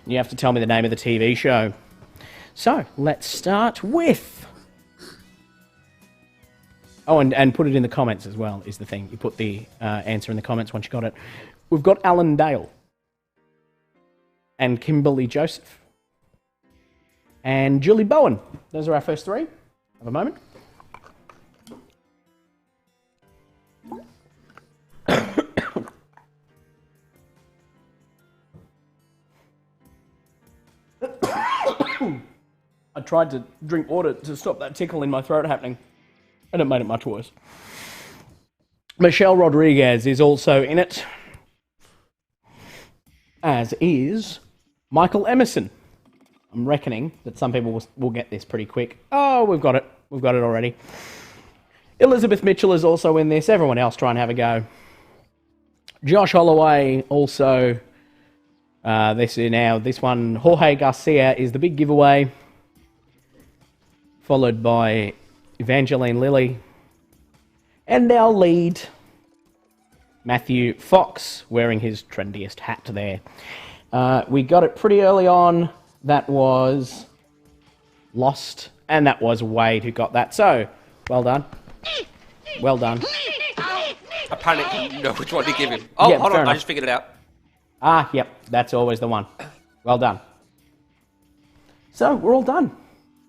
And you have to tell me the name of the TV show. So, let's start with... Oh, and put it in the comments as well, is the thing. You put the answer in the comments once you got it. We've got Alan Dale. And Kimberly Joseph. And Julie Bowen. Those are our first three. Have a moment. I tried to drink water to stop that tickle in my throat happening, and it made it much worse. Michelle Rodriguez is also in it, as is Michael Emerson. I'm reckoning that some people will get this pretty quick. Oh, we've got it. We've got it already. Elizabeth Mitchell is also in this. Everyone else try and have a go. Josh Holloway also. This one, Jorge Garcia is the big giveaway, followed by Evangeline Lilly, and our lead, Matthew Fox, wearing his trendiest hat there. We got it pretty early on. That was Lost, and that was Wade who got that. So, well done. Well done. I panicked. No, which one did you give him? Oh, Yeah, hold fair on. I enough. just figured it out. Ah, yep, that's always the one. Well done. So, we're all done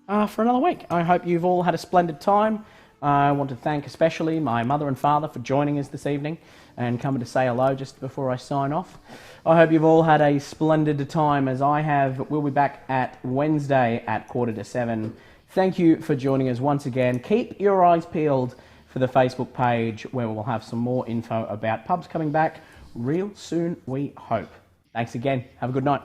for another week. I hope you've all had a splendid time. I want to thank especially my mother and father for joining us this evening and coming to say hello just before I sign off. I hope you've all had a splendid time as I have. We'll be back at Wednesday at 7:15. Thank you for joining us once again. Keep your eyes peeled for the Facebook page where we'll have some more info about pubs coming back real soon, we hope. Thanks again. Have a good night.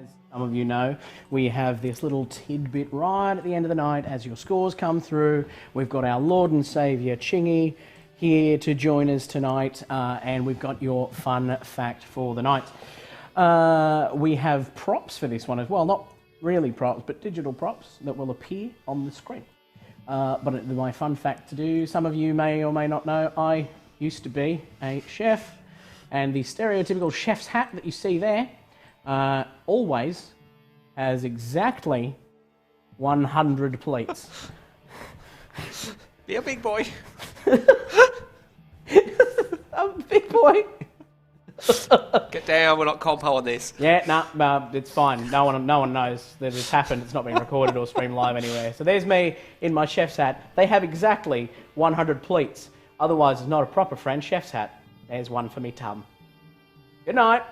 As some of you know, we have this little tidbit right at the end of the night as your scores come through. We've got our Lord and Saviour Chingy here to join us tonight, and we've got your fun fact for the night. We have props for this one as well, not really props, but digital props that will appear on the screen. But my fun fact to do, some of you may or may not know, I used to be a chef, and the stereotypical chef's hat that you see there always has exactly 100 pleats. Be a big boy. I'm a big boy. Get down, we're not compo on this. Yeah, no, it's fine. No one knows that it's happened. It's not being recorded or streamed live anywhere. So there's me in my chef's hat. They have exactly 100 pleats. Otherwise, it's not a proper French chef's hat. There's one for me, Tum. Good night.